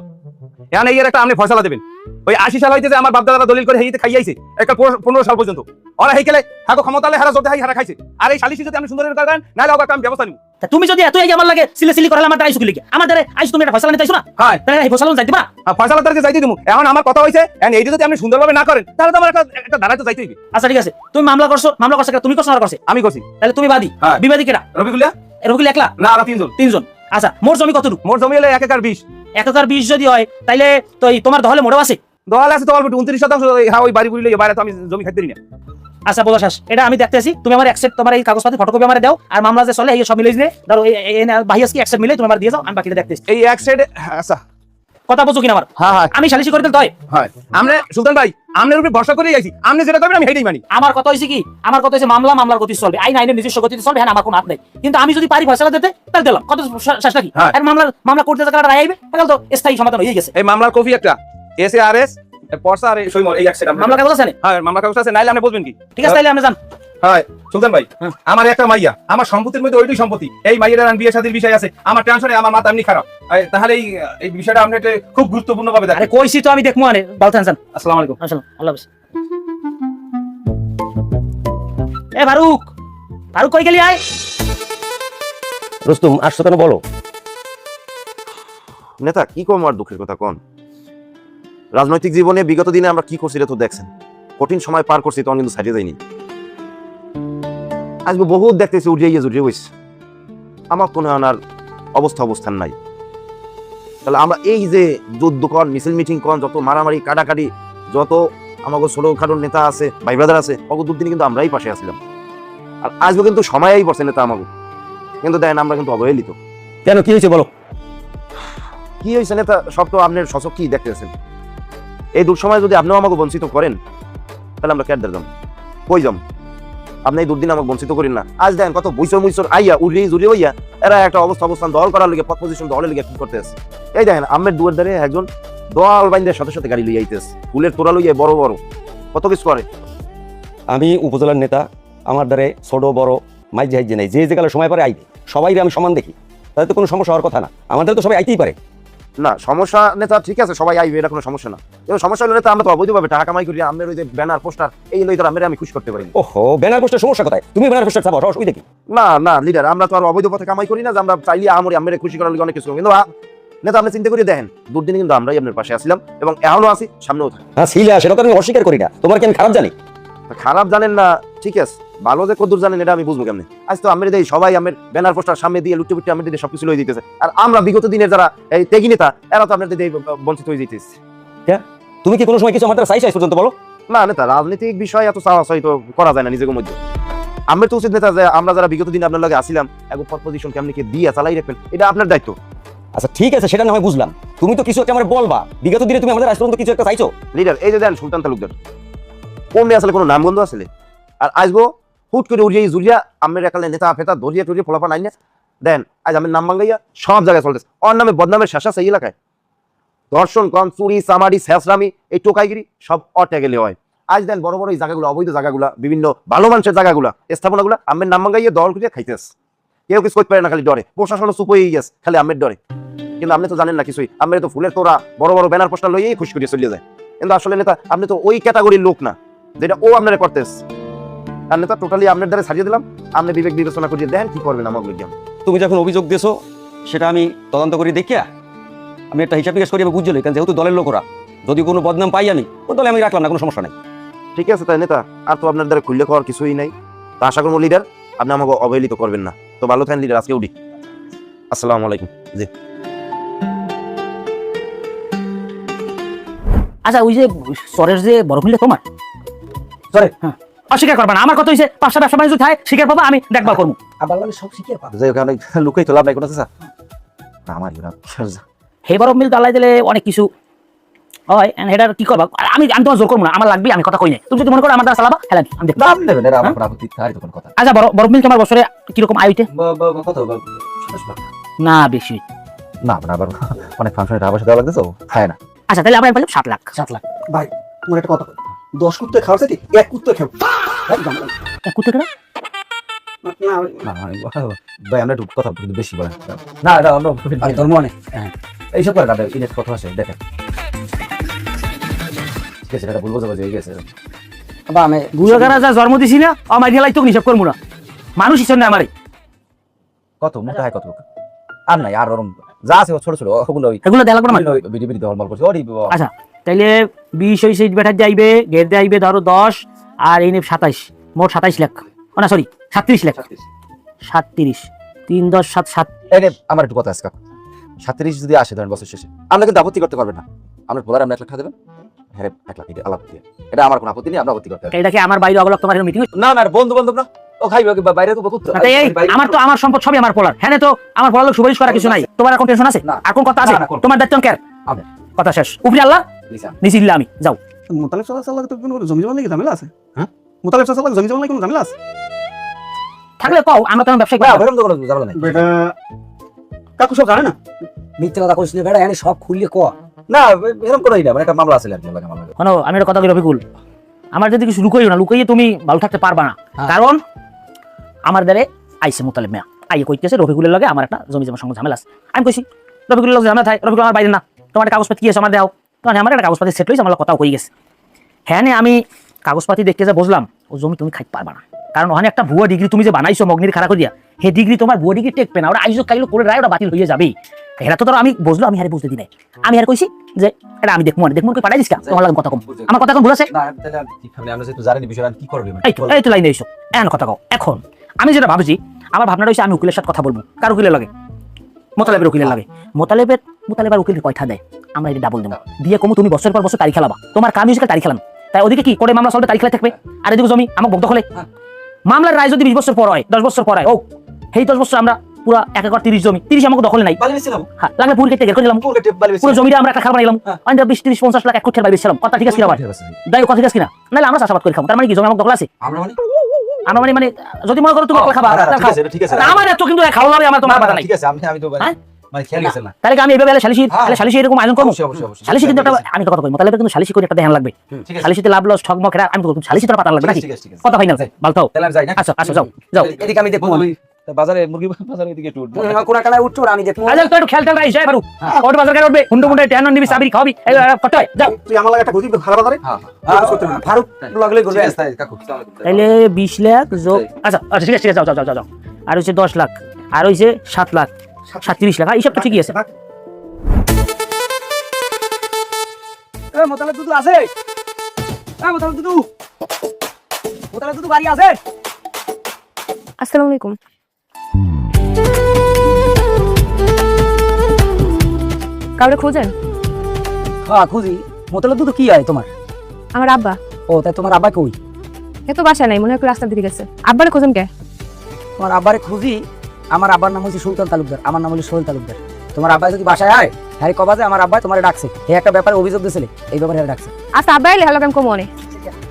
এখন এই একটা আপনি ফয়সালা দেবেন ওই 80 সাল হইতে যে আমার বাপ দাদারা দলিল করে হেইতে খাইয়াইছে একটা 15 সাল পর্যন্ত ওরা হেইকেলে হাগো ক্ষমতালে হারা জোতে হারা খাইছে আর এই সালিশি যদি আপনি সুন্দর করে করেন নাহলে ওকে আমি ব্যবস্থা নিব তা তুমি যদি এতই আমার লাগে সিলি করালে আমার আইসু লিখে আমাদের আইসু তুমি একটা ফয়সালা নিতে আইছো না হ্যাঁ তাহলে এই ফয়সালা যাইতে পারা ফয়সালা তারকে যাইতে দিমু এখন আমার কথা হইছে এখন এইটা যদি আপনি সুন্দরভাবে না করেন তাহলে তো আমার একটা ধারায় তো যাইতে হইবে আচ্ছা ঠিক আছে তুমি মামলা করছো কেন? তুমি করছো না করছে আমি করছি তাহলে তুমি বাদী হ্যাঁ। বিবাদী কেডা রবিকুলিয়া রবিকুল একলা না আর তিনজন তিনজন আচ্ছা মোর জমি কতটুকু মোর জমি হলে 1 একর 20 1020 যদি হয় তাইলে তো তোমার দহলে মোড়ও আছে দল আছে তো অল্প 29% হ্যাঁ ওই বাড়ি বুড়ি লইয়া বাইরে তো আমি জমি খাইতে দিই না আচ্ছা বোঝা শেষ এটা আমি দেখতেছি তুমি আমার অ্যাকসেপ্ট তোমার এই কাগজপাতি ফটোকপি আমারে দাও আর মামলা যে চলে এই সব মিলাই দিয়ে ধরো এই ভাইয়াস কি অ্যাকসেপ্ট মিলাই তুমি আমার দিয়ে যাও আমি বাকিটা দেখতেছি এই এক সাইডে আচ্ছা কথা বুঝো কিনা আমার হ্যাঁ হ্যাঁ আমি সালিশি করে দিল তাই হ্যাঁ আমরা সুলতান ভাই আমনের উপরে ভরসা করে আইছি আপনি যেটা করবেন আমি হেডেই মানি আমার কথা হইছে কি আমার কথা হইছে মামলার গতি চলবে আইনের নিজস্ব গতিতে চলবে হ্যাঁ আমার কোনো হাত নাই কিন্তু আমি যদি পারি ফয়সালা দিতে তাহলে দিলাম কত শেষটা কি হ্যাঁ। আর মামলা করতে জায়গাটা রায় আইবে তাহলে তো স্থায়ী সমাধান হয়ে গেছে এই মামলার কপি একটা এসএআরএস পরসা আর সইমর এই এক সাইড মামলা কাগজ আছে না? হ্যাঁ মামলা কাগজ আছে নাইলে আপনি বলবেন কি ঠিক আছে তাহলে আমরা যান হ্যাঁ সুলতান ভাই আমার একটা মাইয়া আমার সম্পত্তির মধ্যে ওইটাই সম্পত্তি এই মাইয়ার বিয়ে শাদীর বিষয় আছে আমার টেনশনে আমার মাথা এমনি খারাপ তাহলে এই বিষয়টা আপনি খুব গুরুত্বপূর্ণ ভাবে দেখেন আরে কইছি তো আমি দেখমু আরে ভালো থাকেন আসসালামু আলাইকুম আসসালাম আল্লাহ হাফেজ এ ফারুক কই গেলি আয় রুস্তুম আসছো কেন বলো? নেতা কি কম আর দুঃখের কথা কোন রাজনৈতিক জীবনে বিগত দিনে আমরা কি করছি এটা তো দেখছেন কঠিন সময় পার করছি তখন কিন্তু সারিয়ে যায়নি আজকে বহুত দেখতেছি উঠিয়ে হয়েছে আমার কোনো আনার অবস্থান নাই তাহলে আমরা এই যে যুদ্ধ কন মিছিল মিটিং কন যত মারামারি কাটাকাটি যত আমাকে ছোটখাটো নেতা আছে ভাই ব্রাদার আছে অত দুদিনে কিন্তু আমরাই পাশে আসছিলাম আর আজকে কিন্তু সময়ই পড়ছে নেতা আমাকে কিন্তু দেখেন আমরা কিন্তু অবহেলিত কেন কি হয়েছে বলো? কি হয়েছে নেতা সব তো আপনার সচক কি দেখতেছেন এই দুঃসময় যদি আপনিও আমাকে বঞ্চিত করেন তাহলে আমরা ক্যাট দাম কই যাম আপনি এই দুদিন আমাকে বঞ্চিত করেন না আজ দেখেন কত বৈশর আইয়া উড়িয়ে হইয়া এরা একটা অবস্থান দল করার লিগে পথ পজিশন দলের লিগে কি করতে আছে এই দেখেন আমের দুয়ার ধারে একজন দল বাইন্দের সাথে গাড়ি লইয়া আইতেছে ফুলের তোরা লইয়া বড় কত কিছু করে। আমি উপজেলার নেতা, আমার দ্বারে ছোট বড় মাইজ হাইজে নাই, যে জায়গায় সময় পারে আইবে সবাই আমি সমান দেখি, তাদের তো কোনো সমস্যা হওয়ার কথা না, আমাদের তো সবাই আইতেই পারে। না সমস্যা নেতা ঠিক আছে সবাই আইবে এটা কোনো সমস্যা না, কিন্তু সমস্যা হলে নেতা আমরা তো অবৈধভাবে টাকা কামাই করি আমের ওই যে ব্যানার পোস্টার এই লই তোর আমি খুশি করতে পারি। ওহো ব্যানার পোস্টার সমস্যা কোথায়? তুমি ব্যানার পোস্টার চাপাও অসুবিধা কি? না লিডার আমরা তো আর অবৈধ পথে কামাই করি না যে আমরা চাইলে আমের খুশি করার লিগে অনেক কিছু, কিন্তু নেতা আপনি চিন্তা করে দেখেন দুদিন কিন্তু আমরাই আপনার পাশে আসলাম এবং এখনো আছি সামনেও থাকি। হ্যাঁ ছিল, সেটা তো আমি অস্বীকার করি না, তোমার কি আমি খারাপ জানি? খারাপ জানেন না ঠিক আছে, ভালো যে কদ্দুর জানেন এটা আমি বুঝবো কেমনে। আজ তো আমের দেই সবাই আমের ব্যানার পোস্টার সামনে দিয়ে লুটে পুটে আমের দিয়ে সবকিছু লই দিতেছে, আর আমরা বিগত দিনের যারা এই ত্যাগী নেতা এরা তো আপনার দিয়ে বঞ্চিত হয়ে যেতেছে। তুমি কি কোনো সময় কিছু আমাদের চাইছো পর্যন্ত বলো? না নেতা রাজনৈতিক বিষয় এত চাওয়াচাই তো করা যায় না নিজের মধ্যে। আমার তো উচিত নেতা যে আমরা যারা বিগত দিনে আপনার লগে আসিলাম এক পথ পজিশন কেমনি কে দিয়ে চালাই রাখবেন এটা আপনার দায়িত্ব। আচ্ছা ঠিক আছে সেটা না হয় বুঝলাম, তুমি তো কিছু একটা আমার বলবা, বিগত দিনে তুমি আমাদের আজ পর্যন্ত কিছু একটা চাইছো। লিডার এই যে দেন সুলতান তালুকদার কমে আসলে কোনো নামগন্ধ আসলে, আর আসবো হুট করে উড়িয়ে জুড়িয়া আমের একালে নেতা ফেতা ধরিয়া টরিয়ে ফলাফা নাই না দেন আজ আমের নাম বাঙ্গাইয়া সব জায়গায় চলতেছে, ওর নামে বদনামের শেষ আছে এই এলাকায়। ধর্ষণ কন চুরি চামারি শেষরামি এই টোকাইগিরি সব অটে গেলে হয়। আজ দেন বড় বড় এই জায়গাগুলো অবৈধ জায়গাগুলা বিভিন্ন ভালো মানুষের জায়গাগুলা স্থাপনাগুলা আমের নাম বাঙ্গাইয়া দল করিয়া খাইতেছে, কেউ কিছু করতে পারে না খালি ডরে, প্রশাসন চুপ হয়ে গেছে খালি আমের ডরে। কিন্তু আপনি তো জানেন না কিছুই, আমের তো ফুলের তোরা বড় বড় ব্যানার পোস্টার লইয়েই খুশি করিয়ে চলিয়ে যায়, কিন্তু আসলে নেতা আপনি তো ওই ক্যাটাগরির লোক না, যেটা ও আপনারা করতেছ। আর নেতা টোটালি আপনার দ্বারা ছাড়িয়ে দিলাম, আপনি বিবেক বিবেচনা করিয়ে দেখেন কি করবেন আমাকে লিখিয়াম। তুমি যখন অভিযোগ দিয়েছো সেটা আমি তদন্ত করে দেখিয়া আমি একটা হিসাব নিকাশ করি আমি বুঝলি, কারণ যেহেতু দলের লোকরা যদি কোনো বদনাম পাই আমি ও দলে আমি রাখলাম না, কোনো সমস্যা নাই। ঠিক আছে তাই নেতা, আর তো আপনার দ্বারা খুললে খাওয়ার কিছুই নাই। তা আশা করবো লিডার আপনি আমাকে অবহেলিত করবেন না। তো ভালো থাকেন লিডার, আজকে উঠি। আসসালামু আলাইকুম। জি আচ্ছা ওই যে সরের যে বড় খুললে তোমার সরে, হ্যাঁ অস্বীকার করবা না। আমার কথা হইছে পাঁচটা ব্যবসা বাণিজ্য থাকে স্বীকার পাবা, আমি দেখবা করবো। আবার লাগে সব শিখে পাবে। যাই ওখানে লুকাই তো লাভ নাই কোনো স্যার, আমার হে বরফ মিল দালাই দিলে অনেক কিছু হয়, হেডার কি করবা? আমি আমি তোমার জোর করবো না, আমার লাগবে, আমি কথা কই নাই। তুমি যদি মনে করো আমার দ্বারা চালাবা হেলা আমি দেখবো। দাম নেবেন এরা আমার আপত্তি থাই তখন কথা। আচ্ছা বরফ মিল তোমার বছরে কিরকম আয় হইতে? কত না বেশি। না না আবার অনেক ফাংশনে টাকা পয়সা দেওয়া লাগতেছে, খায় না। আচ্ছা তাহলে আমরা পাইলাম 7 লাখ। 7 লাখ ভাই, তোমার একটা কথা 10 কুত্তে খাওয়ার চাইতে 1 কুত্তে খাও। কুত্তে কেনা না ভাই আমরা একটু কথা কিন্তু বেশি বলেন না, এটা অন্য ধর্ম অনেক এইসব করে না ইনেট কথা আছে দেখেন। ঠিক আছে এটা বলবো যাবে গেছে বা আমি বুড়াগারা যা জন্ম দিছি না আমার গেলাই তো হিসাব করবো না, মানুষ হিসাব না আমারই। কত মোটা হয় কত আর নাই, আর ওরম যা আছে ছোট ছোট ওগুলো এগুলো দেখা লাগবে না। বিডি বিডি হলমাল করছে ওরি। আচ্ছা তাইলে 20 হইছে বেটার যাইবে, গেট যাইবে ধরো 10 আর এই 27, মোট 27 লাখ। ও না সরি 37 লাখ। 37 3 10 7 7। এই আমার একটু কথা আছে কাকু, 37 যদি আসে ধরেন বছর শেষে আমরা কিন্তু আপত্তি করতে পারবেন না। আমরা বলার আমরা 1 লাখ টাকা দেবেন, হ্যাঁ 1 লাখ এটা আলাপ দিয়ে, এটা আমার কোনো আপত্তি নেই, আমরা আপত্তি করতে পারবেন। এটা কি আমার বাইরে অগলক তোমার মিটিং? না না বন্ধু বান্ধব না, ও খাইবে বাইরে তো বহুত। আমার তো আমার সম্পদ সবই আমার পোলার, হ্যাঁ তো আমার পোলার লোক সুপারিশ করা কিছু নাই। তোমার এখন টেনশন আছে? আর কোন কথা আছে? তোমার দায়িত্ব কেন? কথা শেষ। উপরে আল্লাহ নিছিল্লা আমি যাও। মোতালেব সাল্লাল্লাহু আলাইহি ওয়াসাল্লাম জমি জমা লাগি ঝামেলা আছে? হ্যাঁ মোতালেব সাল্লাল্লাহু জমি জমা লাগি কোনো ঝামেলা আছে? থাকলে কও, আমরা তো ব্যবসা করি। বেরম তো কোনো ঝামেলা নাই বেটা কাকু সব জানে না? মিথ্যা কথা কইছিস বেটা, এনে সব খুললে ক না, এরকম কোনোই না, মানে একটা মামলা আছে আর কি মামলা। শোনো আমি একটা কথা কই রবিকুল, আমার যদি কিছু লুকাইও না, লুকাইয়ে তুমি ভালো থাকতে পারবা না। কারণ আমার দ্বারে আইছে মোতালেব মিয়া, আইয়ে কইতেছে রবিকুলের লগে আমার একটা জমি জমা সঙ্গে ঝামেলা আছে। আমি কইছি রবিকুলের লগে ঝামেলা থাকে, রবিকুল আমার বাইরে না, তোমার কাগজপাতি কি আছে আমার দাও। তখন আমার একটা কাগজপাতি সেট হইছে, আমার কথাও কই গেছে। হ্যাঁ আমি কাগজপাতি দেখতে যা বুঝলাম ও জমি তুমি খাইতে পারবা না, কারণ ওখানে একটা ভুয়া ডিগ্রি তুমি যে বানাইছো মগ্নির খাড়া করিয়া, হে ডিগ্রি তোমার ভুয়া ডিগ্রি টেকবে না, ওরা আইজো কাইলো করে রায় ওটা বাতিল হয়ে যাবে। হেরা তো ধরো আমি বুঝলো, আমি হারে বুঝতে দিই নাই, আমি হারে কইছি যে এটা আমি দেখবো কই পাঠাই দিস তোমার লাগে কথা কম, আমার কথা এখন ভুল আছে? না তাহলে কি খাবে, আমরা যেহেতু জানি বিষয়টা কি করবে এই তো লাইনে এসো এখন কথা কও। এখন আমি যেটা ভাবছি, আমার ভাবনাটা হইছে আমি উকিলের সাথে কথা বলবো। কার উকিলের লাগে? মোতালেবের উকিলের লাগে। মোতালেবের উকিলের কয়টা দেয় আমরা এটা ডাবল দেবো দিয়ে কমু, তুমি বছর পর বছর তারিখ খেলাবা, তোমার কাম হিসেবে তারিখ খেলাম। তাই ওদিকে কি করে মামলা চলবে, তারিখ খেলা থাকবে, আর এদিকে জমি আমার বন্ধ হলে মামলার রায় যদি 20 বছর পর হয়, 10 বছর পর হয়, ও সেই 10 বছর আমরা পুরা 1 একর 30 জমি 30 আমাকে দখলে নাই, হ্যাঁ লাগলে পুরো কেটে করে দিলাম, পুরো জমিটা আমরা একটা খাবার বানাইলাম, 20 30 50 লাখ 1 কোটি টাকা বেচছিলাম। কথা ঠিক আছে কিনা? দাই কথা ঠিক আছে কিনা? নাহলে আমরা চাষাবাদ করে খাবো, তার মানে কি জমি আমাকে দখল আছে? আমরা মানে যদি মনে করো তুমি খাবা ঠিক আছে আমার এত কিন্তু খাওয়া হবে, আমার তোমার বাধা নাই। ঠিক আছে আমি তো মানে খেয়াল গেছে না, তাহলে আমি এইভাবে সালিশি এরকম আয়োজন করবো। সালিশি কিন্তু একটা আমি তো কথা কই মোতালেবের কিন্তু সালিশি করে একটা ধ্যান লাগবে, সালিশিতে লাভ লস ঠকমক এরা আমি তো সালিশি তো পাতা লাগবে নাকি? কথা ফাইনাল ভালো থাও, তাহলে আমি যাই না। আচ্ছা আচ্ছা যাও যাও, এদিকে আমি দেখবো। বাজারে মুরগি বাজারে এদিকে একটু কোন কালায় উঠছো আমি দেখবো। আচ্ছা তো একটু খেল টেল রাইস পারু ওট বাজার করে উঠবে, হুন্ডু মুন্ডে ট্যান নিবি সাবির খাওয়াবি, কত হয় যাও। তুই আমার লাগে একটা গদি খারাপ বাজারে? ফারুক লাগলে করবে। কাকু তাহলে 20 লাখ যোগ, আচ্ছা আচ্ছা ঠিক আছে যাও যাও যাও যাও, আর হইছে 10 লাখ, আর হইছে 7 লাখ 37 লাখ, এইসব তো ঠিকই আছে। এ মোতালেব দুদু আছে? মোতালেব দুদু বাড়ি আছে? আসসালামু আলাইকুম। কাউরে খোঁজেন? হ্যাঁ খুঁজি। মোতালেব দুদু কি হয় তোমার? আমার আব্বা। ও তাই তোমার আব্বা কই? এ তো বাসা নাই, মনে হয় রাস্তার দিকে গেছে। আব্বারে খোঁজেন কে? তোমার আব্বারে খুঁজি। আমার আব্বার নাম হচ্ছে সুলতান তালুকদার, আমার নাম হলো সোহেল তালুকদার। তোমার আব্বা যদি বাসায় আয়, হ্যাঁ কবা যে আমার আব্বা তোমারে ডাকছে, এই একটা ব্যাপারে অভিযোগ দিয়েছিলে, এই ব্যাপারে ডাকছে। আচ্ছা আব্বা এলে হলো কেন কমনে?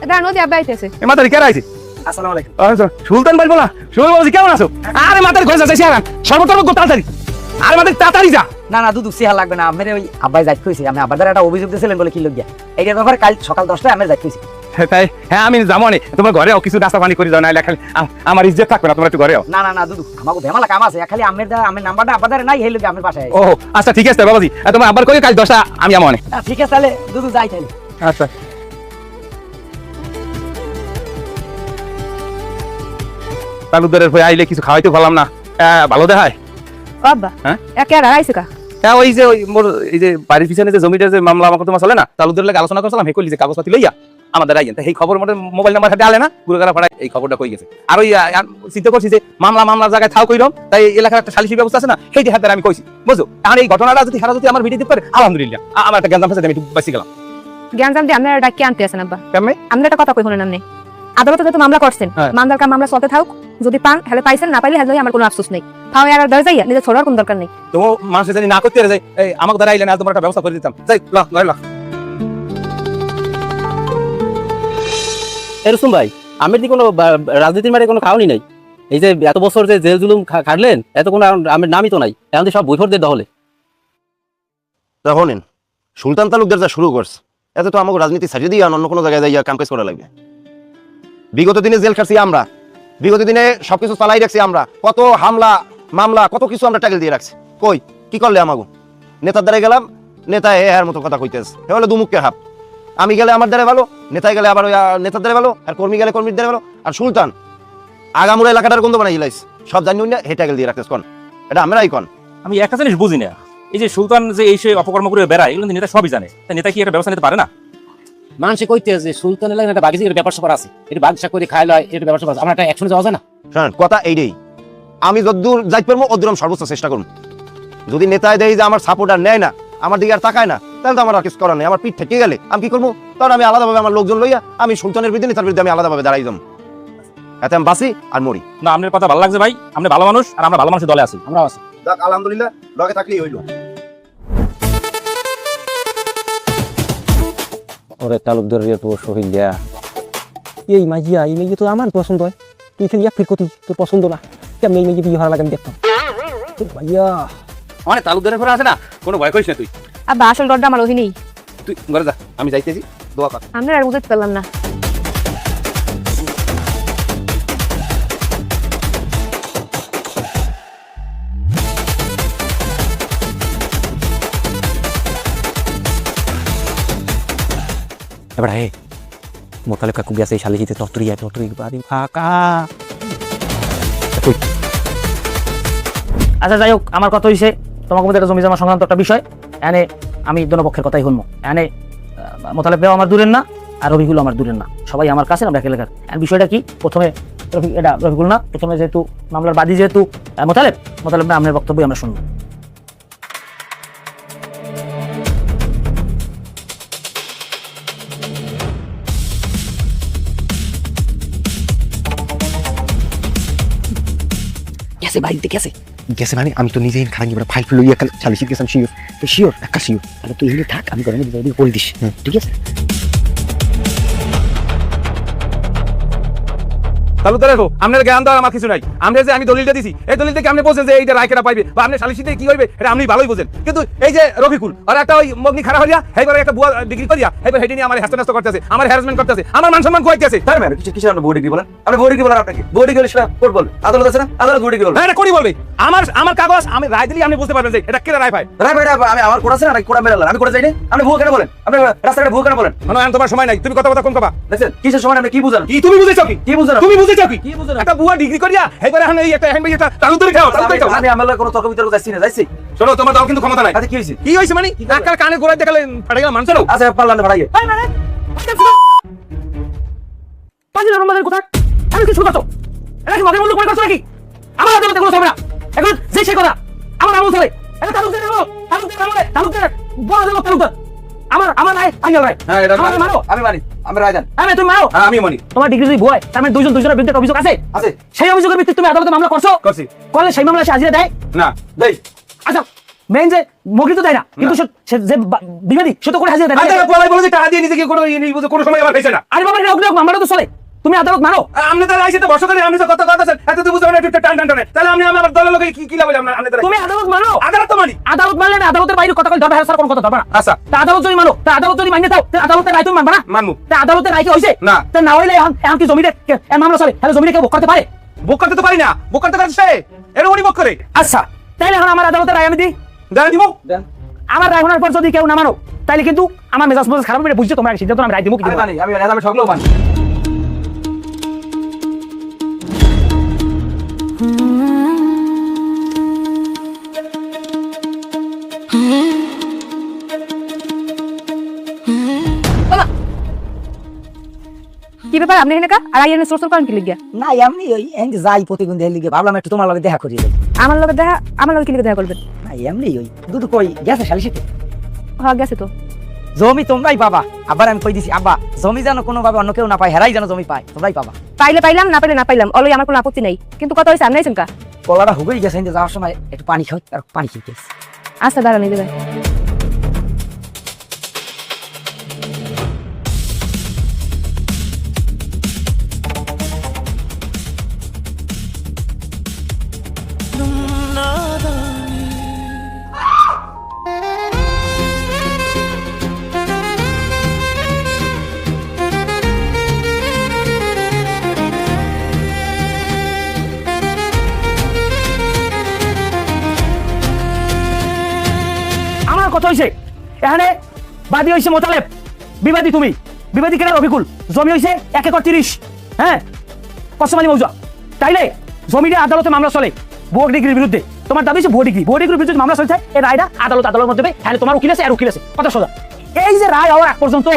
এটা নদী আব্বা আইতেছে। এ মাতারি কে আইছে? আসসালামু আলাইকুম। সুলতান ভাই বলা সুলতান বলছি কেমন আছো? আরে মাতারি ঘরে যাইছি আর সর্বতর্ক তাড়াতাড়ি, আরে মাতারি তাড়াতাড়ি যা। না না দুদু সিহা লাগবে না, আমি ওই আব্বাই যাইতে কইছি, আমি আব্বার দ্বারা একটা অভিযোগ দিয়েছিলেন বলে কি লগিয়া এইটার ব্যাপারে কাল সকাল 10টায় আমি যাইতে কইছি। তাই হ্যাঁ আমি যাবো না, তোমার ঘরেও কিছু নাস্তা পানি করে যাও, নাইলে খালি আমার ইজ্জত থাকবে না, তোমার একটু ঘরেও। না না না দুদু আমাকে ভেমালা কাম আছে, খালি আমের নাম্বারটা আব্বার দ্বারা নাই, এই লোকে আমের বাসায়। ও আচ্ছা ঠিক আছে বাবাজি, তোমার আবার কই কাল 10টা আমি আমনে। ঠিক আছে তাহলে দুদু যাই তাহলে। আচ্ছা তালুকদারের হয়ে আইলে কিছু খাওয়াইতে পারলাম না, ভালো দেখায়। আব্বা হ্যাঁ? একে আর আইছে কা হ্যাঁ, ওই যে ওই মোর এই যে বাড়ির পিছনে যে জমিটার যে মামলা আমাকে তোমার চলে না, তালুকদার লাগে আলোচনা করছিলাম, হে কইলি যে কাগজপাতি লইয়া আমাদের আইয়েন, এই খবর মধ্যে মোবাইল নাম্বার হাতে আলে না, গুরুগারা পাড়ায় এই খবরটা কই গেছে। আর ওই চিন্তা করছি যে মামলার জায়গায় থাও কইরম, তাই এলাকার একটা সালিশি ব্যবস্থা আছে না, সেইটি হাতে আমি কইছি, বুঝছো। আর এই ঘটনাটা যদি হারা যদি আমার ভিডিও দিতে পারে, আলহামদুলিল্লাহ, আমার একটা জ্ঞান আমি একটু বাঁচি গেলাম। জ্ঞানজাম দিয়ে আপনারা ডাকি আনতে আছেন আব্বা। কেমনে? আপনি একটা কথা কই শুনেন, আপনি আদালতে যেহেতু মামলা করছেন, হ্যাঁ। মামলার কাম মামলা চলতে থাক, যদি পান হেলে পাইছেন, না পাইলে হেলে আমার কোনো আফসোস নেই। তাও আর দর যাইয়া নিজে ছোড়ার কোনো দরকার নেই। তো মানুষ জানি না করতে যায়, এই আমাকে দ্বারা আইলে না, তোমার একটা ব্যবস্থা করে দিতাম। যাই ল এরকম ভাই, আমের দি কোনো রাজনীতির মাঠে কোনো খাওয়ানি নাই। এই যে এত বছর যে জেল জুলুম খাটলেন, এত কোনো আমের নামই তো নাই, এখন সব বৈফরদের দহলে। তখন সুলতান তালুকদার যা শুরু করছে, এতে তো আমাকে রাজনীতি ছাড়িয়ে দিয়ে অন্য কোনো জায়গায় যাইয়া কাম কাজ করা লাগবে। বিগত দিনে জেল খাটছি আমরা, বিগত দিনে সবকিছু চালাই রাখছি আমরা, কত হামলা মামলা কত কিছু আমরা ট্যাকেল দিয়ে রাখছি। কই কি করলে আমাকে নেতার দ্বারা গেলাম, নেতা এর মতো কথা কইতেছে, হে হলো দুমুখের হাপ। আমি গেলে আমার দ্বারা ভালো, নেতায় গেলে আবার ওই নেতার দ্বারা ভালো, আর কর্মী গেলে কর্মীর দ্বারা ভালো। আর সুলতান আগামুরা এলাকাটার গন্ধ বানাই লাইছে, সব জানি না হে ট্যাকেল দিয়ে রাখতেছ। কোন এটা আমরাই কোন? আমি একটা জিনিস বুঝি না, এই যে সুলতান যে এই সে অপকর্ম করে বেড়ায়, এগুলো নেতা সবই জানে, তাই নেতা কি একটা ব্যবস্থা নিতে পারে না? মানুষে কইতে যে সুলতান এলাকায় একটা বাগিচের ব্যাপার স্যাপার আছে, এটা বাগিচা করে খাইলো, এটা ব্যাপার স্যাপার আছে, আমরা একটা অ্যাকশনে যাওয়া যায় না? শোনেন কথা এইটাই, আমি যতদূর যাইতে পারবো অদূর আমি সর্বোচ্চ চেষ্টা করুন। যদি নেতায় দেয় যে আমার সাপোর্ট আর নেয় না, আমার দিকে আর তাকায় না, তাহলে তো আমার আর কিছু করার নেই। আমার পিঠ থেকে গেলে আমি কি করবো? তখন আমি আলাদাভাবে আমার লোকজন লইয়া আমি সুলতানের বিরুদ্ধে, নেতার বিরুদ্ধে আমি আলাদাভাবে দাঁড়াই যাবো, এতে আমি বাঁচি আর মরি। না, আপনার কথা ভালো লাগছে ভাই, আপনি ভালো মানুষ, আর আমরা ভালো মানুষের দলে আছি। আমরা আছি, যাক আলহামদুলিল্লাহ, লগে থাকলেই হইল। ওরে তালুকদার তো শহীদ দেয়া, এই মাইয়া তো আমার পছন্দ হয়, তুই খালি এক ফির কতি তোর পছন্দ না, কেমন এই মাইয়া বিয়ে হওয়ার লাগে আমি দেখতাম। ভাইয়া মানে তালুকদারের ঘরে আছে না, কোনো ভয় করিস না তুই। আব্বা আসল ডরটা আমার ওহি নেই। তুই ঘরে যা, আমি যাইতেছি, দোয়া কর। আমরা আর বুঝতে পারলাম না। এবার হে মোতালেব কাকু বিয়াছে এই শালিজিতে তত্তরি বাড়ি ফাঁকা। আচ্ছা যাই হোক, আমার কথা হইছে, তোমাকে মধ্যে একটা জমি জমা সংক্রান্ত একটা বিষয়, এনে আমি দোনো পক্ষের কথাই শুনবো। এনে মোতালেব দেওয়া আমার দূরের না, আর রফিকুল আমার দূরের না, সবাই আমার কাছে, আমরা এক এলাকার। বিষয়টা কি, প্রথমে এটা রফিকুল না, প্রথমে যেহেতু মামলার বাদী যেহেতু মোতালেব না, আপনার বক্তব্যই আমরা শুনবো। গেছে বাড়িতে গেছে। গেছে মানে আমি তো নিজেই খারাপ এবার ফাইল ফুল একটা শালিশি গেছিলাম, শিওর শিওর একটা শিওর। তাহলে তুই এখানে থাক, আমি গরমে দিদি বলে দিস, ঠিক আছে? তালুকদার দেখো, আপনার জ্ঞান দেওয়ার আমার কিছু নাই। আমরা যে আমি দলিলটা দিছি, এই দলিল থেকে আপনি বোঝেন যে এইটা রায়কেরা পাইবে বা আপনি সালিশিতে কি হইবে, এটা আপনি ভালোই বোঝেন। কিন্তু এই যে রফিকুল আর একটা ওই মগ্নি খারাপ হইয়া, এইবারে একটা বুয়া ডিগ্রি করিয়া, এইবার হেডি নিয়ে আমার হ্যাস্ত করতেছে, আমার হ্যারাসমেন্ট করতেছে, আমার মান সম্মান কইতেছে। তাই মানে কিসের আপনি বউ ডিগ্রি বলেন? আপনি বউ ডিগ্রি বলেন, আপনাকে বউ ডিগ্রি হলে সেটা কোর্ট বলবে, আদালত আছে না, আদালত বউ ডিগ্রি বলবে। হ্যাঁ, এটা করি বলবে। আমার কাগজ আমি রায় দিলে আপনি বুঝতে পারবেন যে এটা কেন রায় পায়। রায় ভাই আমি আমার কোর্ট আছে না, কোর্ট মেরে আমি কোর্টে যাই না, আপনি ভুয়া কেন বলেন? আপনি রাস্তাঘাটে ভুয়া কেন বলেন? মানে তোমার সময় নাই, তুমি কথা কম কবা। দেখছেন কিসের সময় আপনি কি বুঝেন? কি তুমি বুঝেছো কি? কি বুঝেন? তুমি বুঝেছো কি? কি বুঝেন? একটা বুয়া ডিগ্রি করিয়া এইবারে এখন এই একটা হ্যান্ড একটা তালুকদারি খাও, তালুকদারি খাও। আমি আমার কোনো তর্ক বিতর্ক যাচ্ছি না, যাচ্ছি। শোনো, তোমার দাও কিন্তু ক্ষমতা নাই। আচ্ছা কি হয়েছে? কি হয়েছে মানে আজকাল কানে গোড়ায় দেখালে ফাটে গেল মানুষ। আচ্ছা পারলাম না ভাড়াইয়ে আমি কিছু করছো, এটা কি মগের মূল্য করে করছো নাকি? আমার আদালতে কোনো চলবে না, এখন যে সে কথা আমার আমল চলে। এটা তালুকদার বড় আদালত, তালুকদার আমার রায় আইনাল রায়। হ্যাঁ এটা আমার মানো, আমি মানি, আমি রায় দেন। আমি তুমি মানো, হ্যাঁ আমি মানি। তোমার ডিগ্রি যদি ভুয়া, তার মানে দুজনের বিরুদ্ধে অভিযোগ আছে। আছে সেই অভিযোগের ভিত্তিতে তুমি আদালতে মামলা করছো, করছি। করলে সেই মামলা সে হাজিরা দেয় না দেই। আচ্ছা, মেইন যে মগরি তো দেয় না, কিন্তু সে যে বিবাদী সে তো করে হাজিরা দেয়। আচ্ছা বলাই বলে যে টাকা দিয়ে নিজে কি কোনো সময় আবার খাইছে না। আরে বাবা, এটা মামলা তো চলে, তুমি আদালত মানো। আপনি তাহলে আইসে তো বর্ষকালে আপনি তো কথা আছেন, এত তো বুঝবেন একটু টান টান টানে, তাহলে আমি আমার দলের লোকে কি লাভ হইলাম না? আপনি তুমি আদালত মানো, আদালত তো মানি। আদালত মানলে আমি আদালতের বাইরে কথা কই ধরবে, স্যার কোন কথা ধরবে না। আচ্ছা তা আদালত যদি মানো, তা আদালত যদি মাইনে দাও, তা আদালতের রায় তুমি মানবা না? মানমু। তা আদালতের রায় কি হইছে? না। তা না হইলে এখন কি জমিতে মামলা চলে, তাহলে জমিতে কেউ ভোগ করতে পারে? বুক করতে তো পারি না, বুক করতে পারছে এর উনি বুক করে। আচ্ছা, তাইলে এখন আমার আদালতের রায় আমি দিই, দেন দিব। আমার রায় শোনার পর যদি কেউ না মানো, তাইলে কিন্তু আমার মেজাজ খারাপ হয়ে বুঝছো, তোমরা সিদ্ধান্ত আমি রায় দিব কি দিব? আমি মানি, আমি সকলেও মানি। কি ব্যাপার আপনি এখানে আর আইএনএ সোর্স করেন কি লিখিয়া? না এমনি ওই এমনি যাই প্রতিদিন দেখে লিগে ভাবলাম একটু তোমার লগে দেখা করি যাই। আমার লগে কি লিখে দেখা করবেন? না এমনি ওই দুটো কই গেছে সালিশিতে। হ্যাঁ গেছে তো। জমি তোমরাই পাবা, আবার আমি কই দিছি আব্বা জমি যেন কোনোভাবে অন্য কেউ না পায়, হেরাই যেন জমি পায়, তোমরাই পাবা। পাইলে পাইলাম, না পাইলে না পাইলাম, অলই আমার কোনো আপত্তি নাই। কিন্তু কথা হইছে আপনি আইছেন কা? কলাটা হুগেই গেছে, যাওয়ার সময় একটু পানি খাই আর পানি খেতে। আচ্ছা দাঁড়ান এই দেবেন। আমার কথা হইছে এখানে বাদী হইছে মোতালেব, বিবাদী তুমি, বিবাদী কেন রফিকুল। জমি হইছে 1 একর 30, হ্যাঁ কসমানি মৌজা। তাইলে জমিটা আদালতে মামলা চলে ভুয়ো ডিগ্রির বিরুদ্ধে। তোমার দাবি হচ্ছে ভুয়ো ডিগ্রির বিরুদ্ধে মামলা চলছে, এই রায়টা আদালতের মধ্যে হ্যাঁ তোমার উকিল আছে আর উকিল আছে, কথা সোজা। এই যে রায় হওয়ার আগ পর্যন্ত,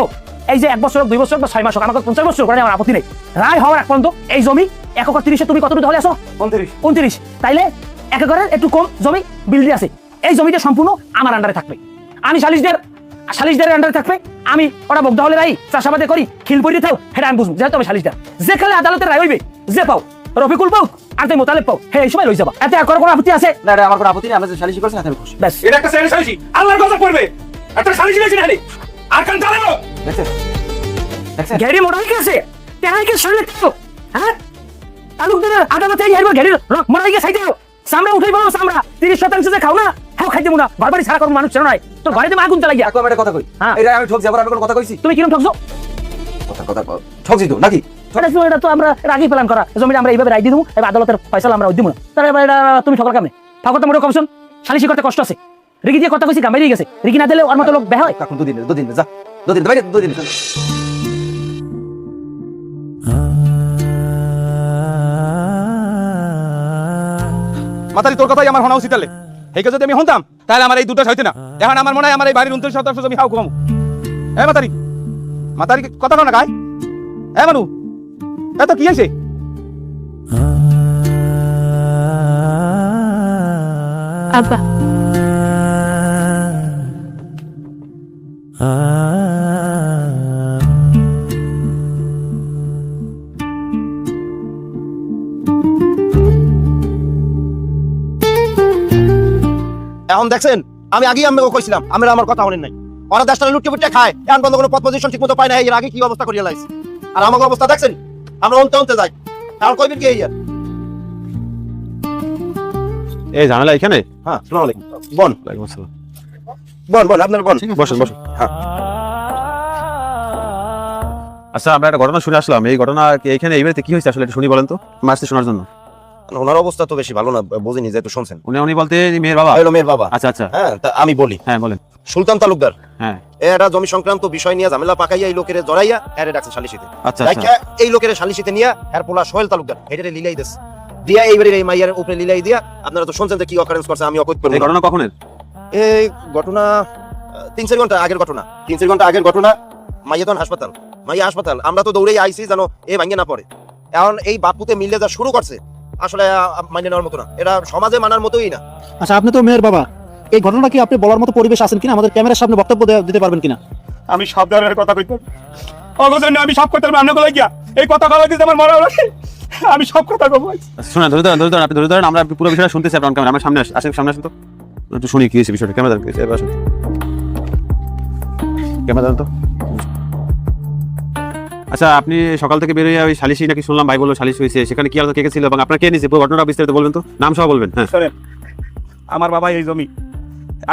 এই যে 1 বছর 2 বছর বা 6 মাস হোক, আমাকে 50 বছর করে আমার আপত্তি নেই। রায় হওয়ার আগ পর্যন্ত এই জমি 1 একর 30 তুমি কতটুকু হলে আসো? 29। তাইলে 1 একরের একটু কম জমি বিল্ডি আছে, এই জমিটা সম্পূর্ণ আমার আন্ডারে থাকবে। আমি সালিশদের আন্ডারে থাকবে। আমি ওরা বগদা হলে রাই চাষাবাদে করি খিল পরি থাও, সেটা আমি বুঝবো, যেহেতু আমি সালিশদার। যেখানে আদালতের রায় হইবে, যে পাও রফিকুল পাও আর তুই মোতালেব পাও, হ্যাঁ এই সময় লই যাবা। এতে আর কোনো আপত্তি আছে? না আমার কোনো আপত্তি নেই, আমরা যে সালিশি করছি আমি খুশি। ব্যাস। এটা একটা সালিশি, আল্লাহর কথা পড়বে। একটা সালিশি হয়েছে নাকি আর কান চালানো দেখছেন গাড়ি মোড়াই গেছে, তেনাই কে সামনে তো হ্যাঁ তালুকদার আদালতে আইবার গাড়ি মোড়াই গেছে সাইতে সামনে উঠাই বলো, সামরা 30% যে খাও না হ্যাঁ খাইতে মুনা, বারবারই ছাড়া করব মানুষ চেনো নাই, তোর ঘরেতে আগুন চালাইয়া। এখন আমি একটা কথা কই, হ্যাঁ এটা আমি ঠকছি, আবার আমি কোনো কথা কইছি? তুমি কিরকম ঠকছো? কথা ঠকছি তো নাকি? এটা তো আমরা আগেই প্ল্যান করা, জমিটা আমরা এইভাবে রায় দিয়ে দেবো, এবার আদালতের ফয়সালা আমরা দিব না। তাহলে এবার এটা তুমি ঠকার কামে ঠাকুর তো মোটে কমশন সালিশি করতে কষ্ট আছে। রিগি দিয়ে কথা কইছি গামাই গেছে, রিগি না দিলে ওর মতো লোক বেহ হয়। এখন দুদিন যা, দুদিন মাতারি তোর কথাই আমার শোনা উচিত তাহলে। এইকে যদি আমি শুনতাম তাহলে আমার এই দুটো হইতে না। এখন আমার মনে হয় আমার এই বাড়ির 29% জমি হাও কম। হ্যাঁ মাতারি কথা কও না গায়। হ্যাঁ মানু এত কি আছে? আব্বা এখন দেখছেন আমি আগেই আমাকে কইছিলাম, আমরা আমার কথা শুনেন নাই। ওরা দেশটা লুটে পুটে খায়, এখন কোনো পদ পজিশন ঠিক মতো পায় না। এর আগে কি অবস্থা করিয়া লাইছে, আর আমাকে অবস্থা দেখছেন, আমরা অন্তে যাই। আর কইবেন কি ইয়ার? এই ঝামেলা এখানে? হ্যাঁ আসসালামু আলাইকুম। বল আপনার বল বসেন। হ্যাঁ আচ্ছা, আমরা একটা ঘটনা শুনে আসলাম। এই ঘটনা এইখানে এই বাড়িতে কি হয়েছে আসলে একটু শুনি বলেন তো, মাসতে শোনার জন্য। ওনার অবস্থা তো বেশি ভালো না, বুঝিনি যেহেতু শুনছেন। উনি বলতে মেয়ের বাবা? হলো মেয়ের বাবা। আচ্ছা হ্যাঁ তা আমি বলি। হ্যাঁ বলেন। সুলতান তালুকদার হ্যাঁ এরা জমি সংক্রান্ত বিষয় নিয়ে ঝামেলা পাকাইয়া এই লোকের জড়াইয়া এরে ডাকছে সালিশিতে। আচ্ছা এই লোকের সালিশিতে নিয়ে এর পোলা সোহেল তালুকদার হেডারে লিলাই দিস দিয়া এইবারে এই মাইয়ার উপরে লিলাই দিয়া। আপনারা তো শুনছেন যে কি অকারেন্স করছে, আমি অকত করব। এই ঘটনা কখনের? এই ঘটনা 3-4 ঘন্টা আগের ঘটনা। 3-4 ঘন্টা আগের ঘটনা। মাইয়া তখন হাসপাতাল। আমরা তো দৌড়েই আইছি জানো এ ভাঙে না পড়ে। এখন এই বাপুতে মিলে যা শুরু করছে আসলে মাইনে নেওয়ার মতো না, এটা সমাজে মানার মতোই না। আচ্ছা আপনি তো মেয়ের বাবা, এই ঘটনা কি আপনি বলার মতো পরিবেশ আছেন কিনা, আমাদের ক্যামেরার সামনে বক্তব্য দিতে পারবেন কিনা? আমি সব ধরনের কথা কইতে অগজন্য আমি সব কথা রান্না করে গিয়া এই কথা কইতে দিতে আমার মরা লাগে। আমি সব কথা কইব। শুনুন, ধরে ধরেন আমরা পুরো বিষয়টা শুনতেছি আপনার ক্যামেরা। আমার সামনে আসেন, সামনে আসেন তো একটু শুনি কি হয়েছে বিষয়টা। ক্যামেরা দেন, এবার আসুন। ক্যামেরা দেন তো। আচ্ছা, আপনি সকাল থেকে বেরিয়ে ওই সালিশি নাকি শুনলাম, ভাই বললো সালিশ হয়েছে, সেখানে কি আলাদা কে ছিল এবং আপনার কে নিয়েছে পুরো ঘটনাটা বিস্তারিত বলবেন তো, নাম সহ বলবেন। হ্যাঁ শুনেন, আমার বাবা এই জমি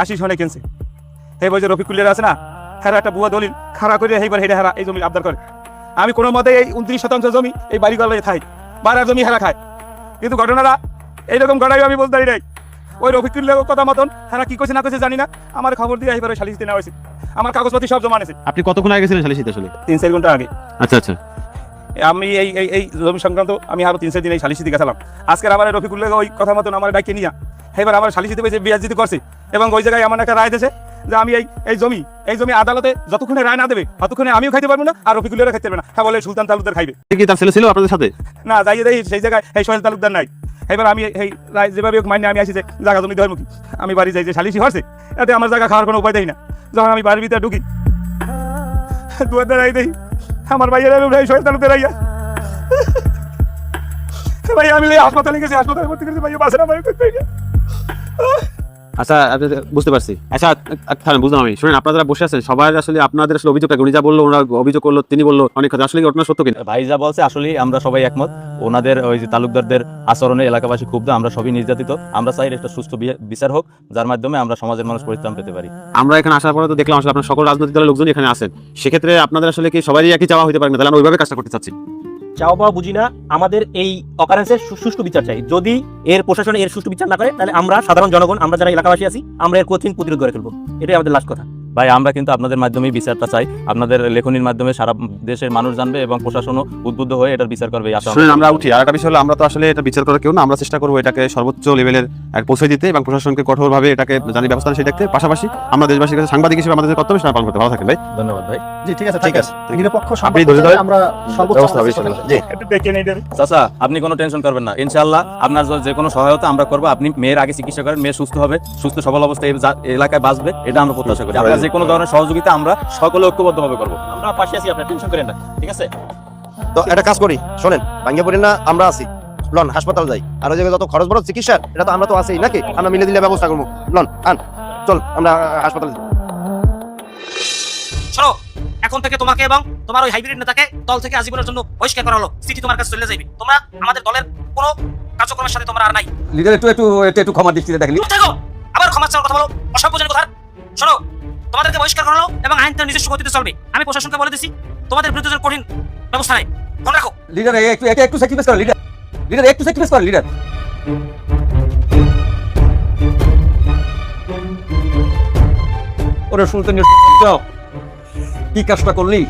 80 সনে কিনছে। এই বই যে রফিকুলের আছে না, হেরা একটা বুয়া দলিল খাড়া করে এইবার হেরা হেরা এই জমি আবদার করে। আমি কোনো মতে এই 29% জমি এই বাড়িগুলোয় খাই, বাড়ার জমি হেরা খায়। কিন্তু ঘটনাটা এইরকম ঘটাই আমি বলতে পারি নাই। ওই রফিকুলের কথা মতন হেরা কি কইছে না কইছে জানি না, আমার খবর দিয়ে এইবার সালিশ দিতে নেওয়া হয়েছে। আমার কাগজপত্র সব জমা আছে। আপনি কতক্ষণ আগে গেছিলেন সালিশিতে আসলে? 3-4 ঘন্টা আগে। আচ্ছা আমি এই জমি সংক্রান্ত আমি আরো 3-4 দিন এই সালিশিতে গেছিলাম। আজকের আমার রফিকুলের ওই কথা মতন আমার ডাকে নিয়ে এবার আমার সালিশিতে পেয়েছে বিয়াজিত করছে এবং ওই জায়গায় আমার একটা রায় দিয়েছে যে আমি এই জমি আদালতে যতক্ষণে রায় না দেবে ততক্ষণে আমিও খাইতে পারবো না আর রফিকুলেরা খাইতে পারবে না। হ্যাঁ বলে সুলতান তালুকদার খাইবে। কি তার ছেলে ছিল আপনাদের সাথে? না যাইয়ে দেই সেই জায়গায় এই সোহেল তালুকদার নাই। এবার আমি এই রায় যেভাবে হোক মাইনে আমি আসি যে জায়গা জমি দেওয়ার মুখী, আমি বাড়ি যাই যে সালিশি হচ্ছে এতে আমার জায়গা খাওয়ার কোনো উপায় দেয় না। যখন আমি বাড়ির ভিতরে ঢুকি দুয়ার দাঁড়াই দেই আমার ভাইয়েরা সোহেল তালুকদার আইয়া ভাই আমি হাসপাতালে গেছি, হাসপাতালে ভর্তি করেছি ভাই বাসে না ভাই। আচ্ছা বুঝতে পারছি। আচ্ছা বুঝলাম আমি। শুনেন, আপনারা যারা বসে আছেন সবাই আসলে আপনাদের আসলে অভিযোগটা উনি যা বললো, ওনারা অভিযোগ করলো, তিনি বললো অনেক কথা, আসলে ঘটনা সত্য কিনা? ভাই যা বলছে আসলে আমরা সবাই একমত। ওনাদের ওই যে তালুকদারদের আচরণে এলাকাবাসী ক্ষুব্ধ, আমরা সবই নির্যাতিত। আমরা চাই একটা সুষ্ঠু বিচার হোক, যার মাধ্যমে আমরা সমাজের মানুষ পরিত্রাণ পেতে পারি। আমরা এখানে আসার পরে তো দেখলাম আসলে আপনার সকল রাজনৈতিক দলের লোকজন এখানে আছেন, সেক্ষেত্রে আপনাদের আসলে কি সবারই একই চাওয়া হতে পারে না? তাহলে আমরা ওইভাবে কাজটা করতে চাচ্ছি। চাও পাওয়া বুঝি না, আমাদের এই অকারেন্সের সুষ্ঠু বিচার চাই। যদি এর প্রশাসন এর সুষ্ঠু বিচার না করে তাহলে আমরা সাধারণ জনগণ, আমরা যারা এলাকাবাসী আছি, আমরা এর কঠিন প্রতিরোধ করে ফেলবো। এটাই আমাদের লাস্ট কথা। ভাই আমরা কিন্তু আপনাদের মাধ্যমেই বিচারটা চাই। আপনাদের লেখনির মাধ্যমে সারা দেশের মানুষ জানবে এবং প্রশাসনও উদ্বুদ্ধ হয়ে এটার বিচার করবে। শুনেন, আমরা উঠি। আর একটা বিষয় হলো, আমরা তো আসলে এটা বিচার করার কেউ না, আমরা চেষ্টা করবো এটাকে সর্বোচ্চ লেভেলের পৌঁছে দিতে এবং প্রশাসনকে কঠোরভাবে এটাকে জানি ব্যবস্থা সেই দেখতে। পাশাপাশি আমরা দেশবাসীর কাছে সাংবাদিক হিসেবে আমাদের কর্তব্য সেটা পালন করতে। ভালো থাকেন ভাই। ধন্যবাদ ভাই। জি ঠিক আছে, ঠিক আছে। নিরপেক্ষ আপনি ধরে ধরে আমরা সর্বোচ্চ ব্যবস্থা হবে ইনশাআল্লাহ। জি চাচা আপনি কোনো টেনশন করবেন না, ইনশাআল্লাহ আপনার যে কোনো সহায়তা আমরা করবো। আপনি মেয়ের আগে চিকিৎসা করেন, মেয়ে সুস্থ হবে, সুস্থ সবল অবস্থায় এলাকায় বাঁচবে, এটা আমরা প্রত্যাশা করি। আপনার যে কোনো ধরনের সহযোগিতা আমরা সকলে ঐক্যবদ্ধভাবে করবো। আমরা পাশে আছি, আপনার টেনশন করেন না, ঠিক আছে? তো একটা কাজ করি, শোনেন, ভাঙ্গে পড়েন না, আমরা আছি। লন হাসপাতাল যাই, আর ওই জায়গায় যত খরচ বড় চিকিৎসা এটা তো আমরা তো আছি নাকি, আমরা মিলে দিলে ব্যবস্থা করবো। লন আন, চল আমরা হাসপাতালে যাই। শোনো, এখন থেকে তোমাকে এবং তোমার ওই হাইব্রিড নেতাকে দল থেকে আজীবনের জন্য বহিষ্কার করা হলো। সিটি তোমার কাছে চলে যাবে। তোমরা আমাদের দলের কোনো কার্যক্রমের সাথে তোমরা আর নাই। লিডার একটু ক্ষমা দৃষ্টিতে দেখলি। চুপ থাকো, আবার ক্ষমা চাওয়ার কথা বলো, অসভ্যজনক কথা। শোনো, তোমাদেরকে বহিষ্কার করা হলো এবং আইন তার নিজস্ব গতিতে চলবে। আমি প্রশাসনকে বলে দিছি তোমাদের বিরুদ্ধে যেন কঠিন ব্যবস্থা নেয়। মনে রাখো। লিডার একটু স্যাক্রিফাইস করো, লিডার একটু স্যাক্রিফাইস করো লিডার। ওরে সুলতান কি কাজটা করলি?